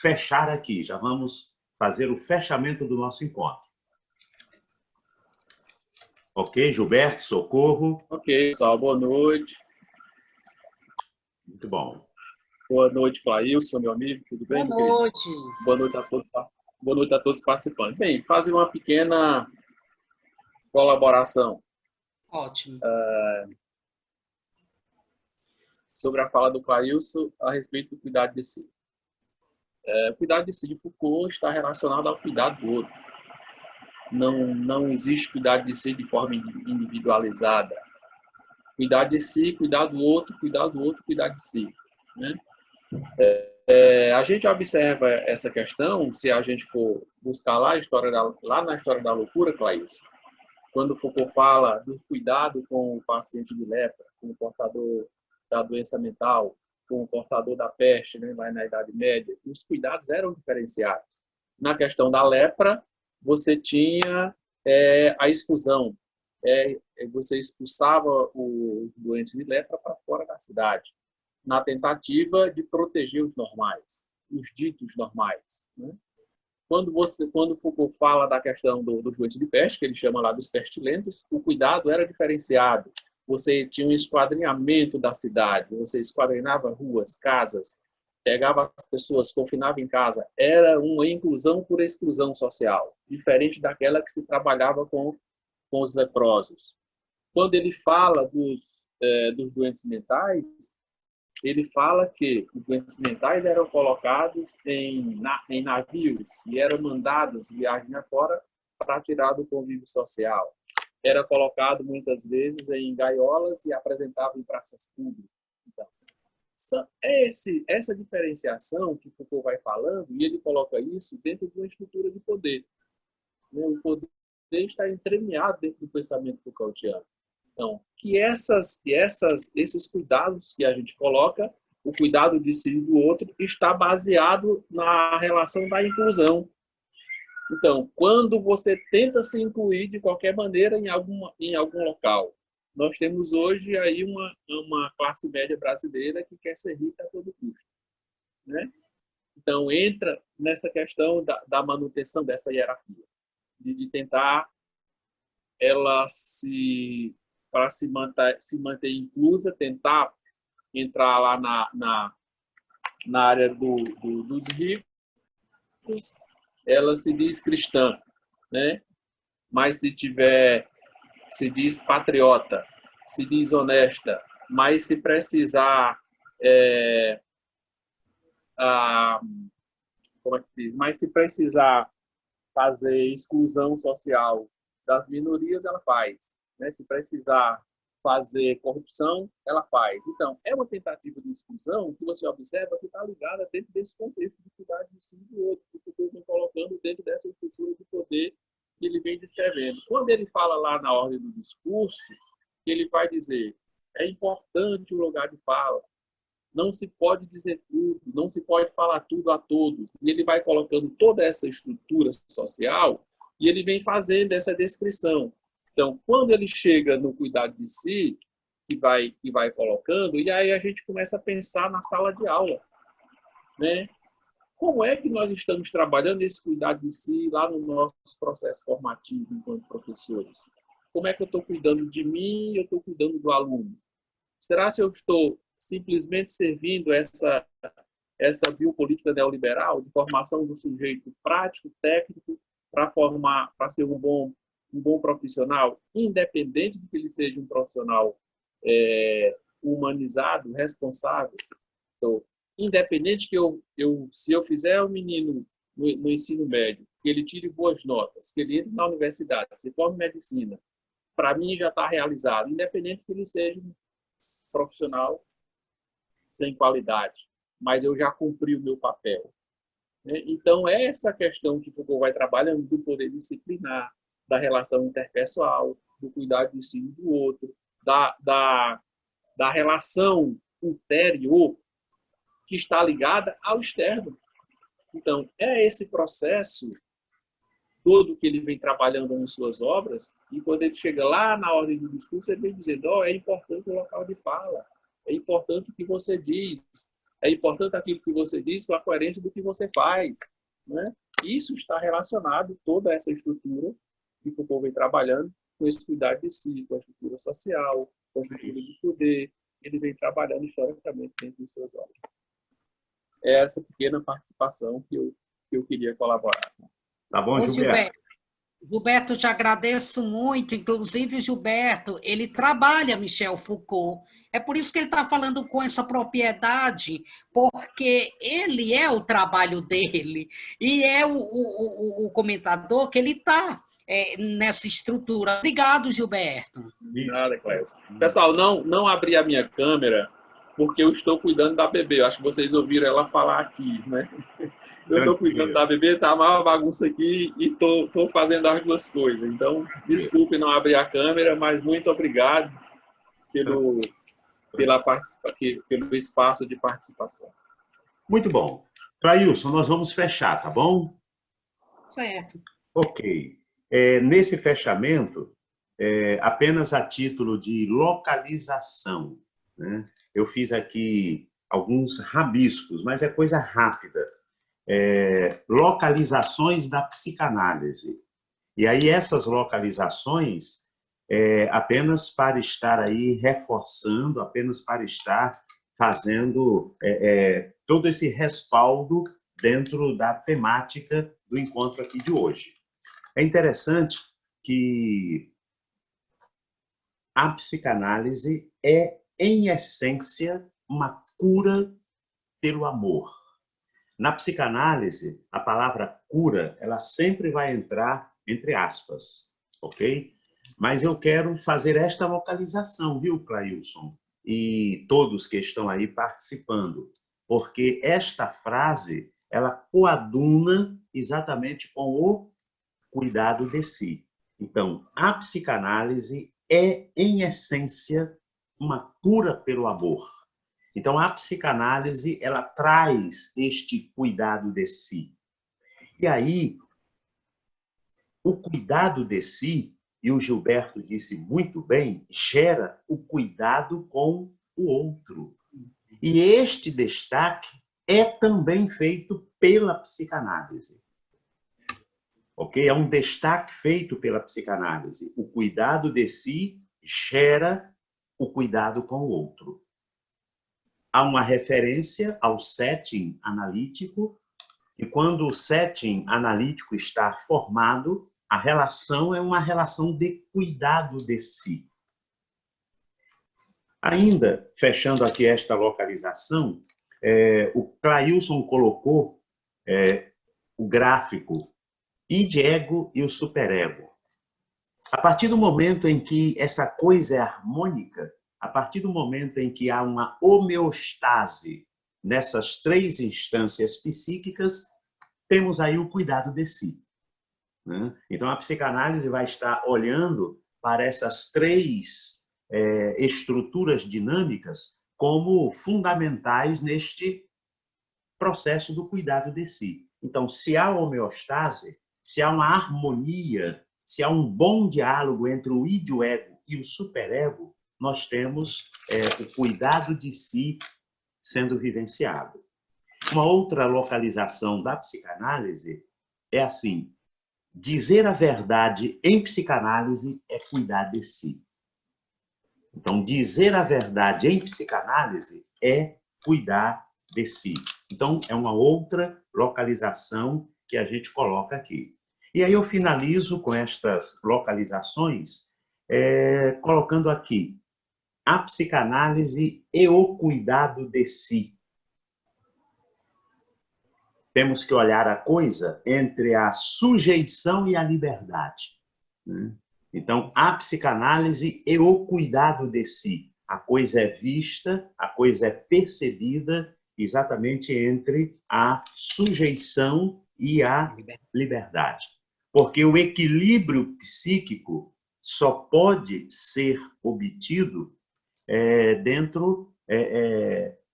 fechar aqui, já vamos fazer o fechamento do nosso encontro. Ok, Gilberto, Socorro? Ok, pessoal, boa noite. Muito bom. Boa noite, Clailson, meu amigo, tudo bem? Boa noite. Boa noite a todos, boa noite a todos os participantes. Bem, fazer uma pequena colaboração. Ótimo. Sobre a fala do Clailson a respeito do cuidado de si. O cuidado de si de Foucault está relacionado ao cuidado do outro. Não existe cuidado de si de forma individualizada. Cuidar de si, cuidar do outro, cuidar do outro, cuidar de si. Né? A gente observa essa questão, se a gente for buscar lá na História da Loucura, Clailson, quando Foucault fala do cuidado com o paciente de lepra, com o portador da doença mental, com o portador da peste, né, lá na Idade Média, os cuidados eram diferenciados. Na questão da lepra, você tinha a exclusão. Você expulsava os doentes de lepra para fora da cidade, na tentativa de proteger os normais, os ditos normais. Né? Quando Foucault fala da questão dos doentes de peste, que ele chama lá dos pestilentos, o cuidado era diferenciado. Você tinha um esquadrinhamento da cidade, você esquadrinava ruas, casas, pegava as pessoas, confinava em casa. Era uma inclusão por exclusão social, diferente daquela que se trabalhava com os leprosos. Quando ele fala dos doentes mentais, ele fala que os doentes mentais eram colocados em navios e eram mandados viagem afora para tirar do convívio social. Era colocado muitas vezes em gaiolas e apresentado em praças públicas. Então, essa diferenciação que Foucault vai falando, e ele coloca isso dentro de uma estrutura de poder. O poder está entremeado dentro do pensamento Foucaultiano. Então, que esses cuidados que a gente coloca, o cuidado de si e do outro, está baseado na relação da inclusão. Então, quando você tenta se incluir de qualquer maneira em algum local, nós temos hoje aí uma classe média brasileira que quer ser rica a todo custo, né? Então, entra nessa questão da manutenção dessa hierarquia, de tentar ela para se manter inclusa, tentar entrar lá na área dos ricos. Ela se diz cristã, né? Mas se diz patriota, se diz honesta, mas se precisar, como é que diz? Mas se precisar fazer exclusão social das minorias, ela faz, né? Se precisar fazer corrupção, ela faz. Então, é uma tentativa de exclusão que você observa que está ligada dentro desse contexto de cuidar de si e do outro, que eu estou colocando dentro dessa estrutura de poder que ele vem descrevendo. Quando ele fala lá na ordem do discurso, ele vai dizer, é importante o lugar de fala, não se pode dizer tudo, não se pode falar tudo a todos. E ele vai colocando toda essa estrutura social e ele vem fazendo essa descrição. Então, quando ele chega no cuidado de si, que vai colocando, e aí a gente começa a pensar na sala de aula, né? Como é que nós estamos trabalhando esse cuidado de si lá no nosso processo formativo enquanto professores? Como é que eu estou cuidando de mim e eu estou cuidando do aluno? Será se eu estou simplesmente servindo essa biopolítica neoliberal de formação do sujeito prático, técnico, para ser um bom profissional, independente de que ele seja um profissional humanizado, responsável? Então, independente que se eu fizer um menino no ensino médio, que ele tire boas notas, que ele entre na universidade, se forme em medicina, para mim já está realizado, independente que ele seja um profissional sem qualidade, mas eu já cumpri o meu papel, né? Então, é essa questão que Foucault vai trabalhando do poder disciplinar, da relação interpessoal, do cuidado de si e do outro, da relação interior que está ligada ao externo. Então, é esse processo todo que ele vem trabalhando em suas obras, e quando ele chega lá na ordem do discurso, ele vem dizendo, é importante o local de fala, é importante o que você diz, é importante aquilo que você diz com a coerência do que você faz, né? Isso está relacionado, toda essa estrutura que o povo vem trabalhando, com esse cuidado de si, com a estrutura social, com a estrutura de poder, ele vem trabalhando historicamente dentro de suas obras. É essa pequena participação que eu queria colaborar. Tá bom, Gilberto? Gilberto, te agradeço muito. Inclusive, Gilberto, ele trabalha Michel Foucault. É por isso que ele está falando com essa propriedade, porque ele é o trabalho dele e é o comentador que ele está nessa estrutura. Obrigado, Gilberto. Nada, Clécio. Pessoal, não abri a minha câmera porque eu estou cuidando da bebê. Eu acho que vocês ouviram ela falar aqui, né? Eu estou cuidando da bebê, está uma bagunça aqui e estou fazendo as duas coisas. Então, desculpe não abrir a câmera, mas muito obrigado pelo espaço de participação. Muito bom. Clailson, nós vamos fechar, tá bom? Certo. Ok. Nesse fechamento, apenas a título de localização, né? Eu fiz aqui alguns rabiscos, mas é coisa rápida. Localizações da psicanálise. E aí essas localizações apenas para estar aí reforçando, apenas para estar fazendo todo esse respaldo dentro da temática do encontro aqui de hoje. É interessante que a psicanálise é, em essência, uma cura pelo amor. Na psicanálise, a palavra cura, ela sempre vai entrar entre aspas, ok? Mas eu quero fazer esta localização, viu, Clailson? E todos que estão aí participando, porque esta frase, ela coaduna exatamente com o cuidado de si. Então, a psicanálise é, em essência, uma cura pelo amor. Então, a psicanálise, ela traz este cuidado de si. E aí, o cuidado de si, e o Gilberto disse muito bem, gera o cuidado com o outro. E este destaque é também feito pela psicanálise. Ok? É um destaque feito pela psicanálise. O cuidado de si gera o cuidado com o outro. Há uma referência ao setting analítico, e quando o setting analítico está formado, a relação é uma relação de cuidado de si. Ainda, fechando aqui esta localização, o Clailson colocou o gráfico id-ego e o superego. A partir do momento em que essa coisa é harmônica, a partir do momento em que há uma homeostase nessas três instâncias psíquicas, temos aí o cuidado de si. Então, a psicanálise vai estar olhando para essas três estruturas dinâmicas como fundamentais neste processo do cuidado de si. Então, se há homeostase, se há uma harmonia, se há um bom diálogo entre o id, o ego e o superego, nós temos o cuidado de si sendo vivenciado. Uma outra localização da psicanálise é assim: dizer a verdade em psicanálise é cuidar de si. Então, dizer a verdade em psicanálise é cuidar de si. Então, é uma outra localização que a gente coloca aqui. E aí eu finalizo com estas localizações, colocando aqui a psicanálise e o cuidado de si. Temos que olhar a coisa entre a sujeição e a liberdade. Então, a psicanálise e o cuidado de si. A coisa é vista, a coisa é percebida exatamente entre a sujeição e a liberdade. Porque o equilíbrio psíquico só pode ser obtido dentro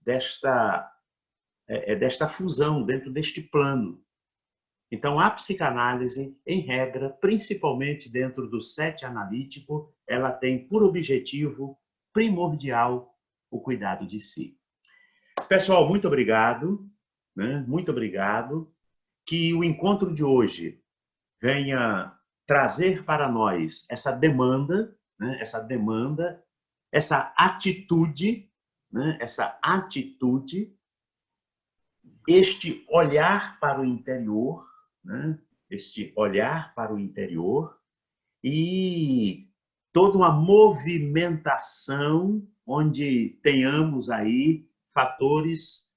desta fusão, dentro deste plano. Então, a psicanálise, em regra, principalmente dentro do set analítico, ela tem por objetivo primordial o cuidado de si. Pessoal, muito obrigado, muito obrigado. Que o encontro de hoje venha trazer para nós essa demanda, essa atitude, este olhar para o interior, e toda uma movimentação onde tenhamos aí fatores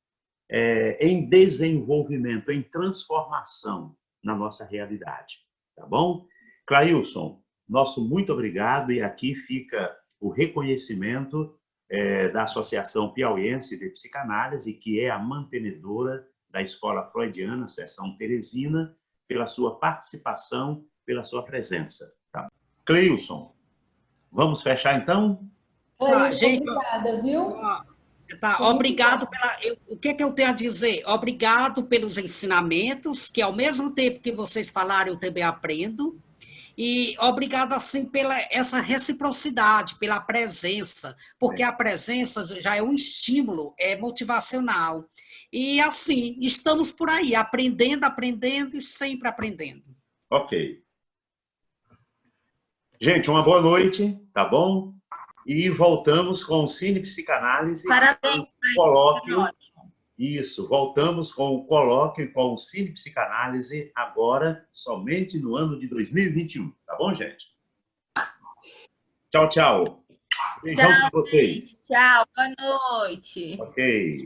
em desenvolvimento, em transformação na nossa realidade. Tá bom? Clailson, nosso muito obrigado, e aqui fica o reconhecimento da Associação Piauiense de Psicanálise, que é a mantenedora da Escola Freudiana, Seção Teresina, pela sua participação, pela sua presença. Tá? Clailson, vamos fechar então? Gente, obrigada, viu? Tá, obrigado o que eu tenho a dizer? Obrigado pelos ensinamentos, que ao mesmo tempo que vocês falaram, eu também aprendo. E obrigado, assim, pela essa reciprocidade, pela presença, porque a presença já é um estímulo, é motivacional. E, assim, estamos por aí, aprendendo e sempre aprendendo. Ok. Gente, uma boa noite, tá bom? E voltamos com o Cine Psicanálise. Parabéns, colóquio. Isso, voltamos com o colóquio, com o Cine Psicanálise, agora somente no ano de 2021. Tá bom, gente? Tchau, tchau. Beijão para vocês. Tchau, boa noite. Ok.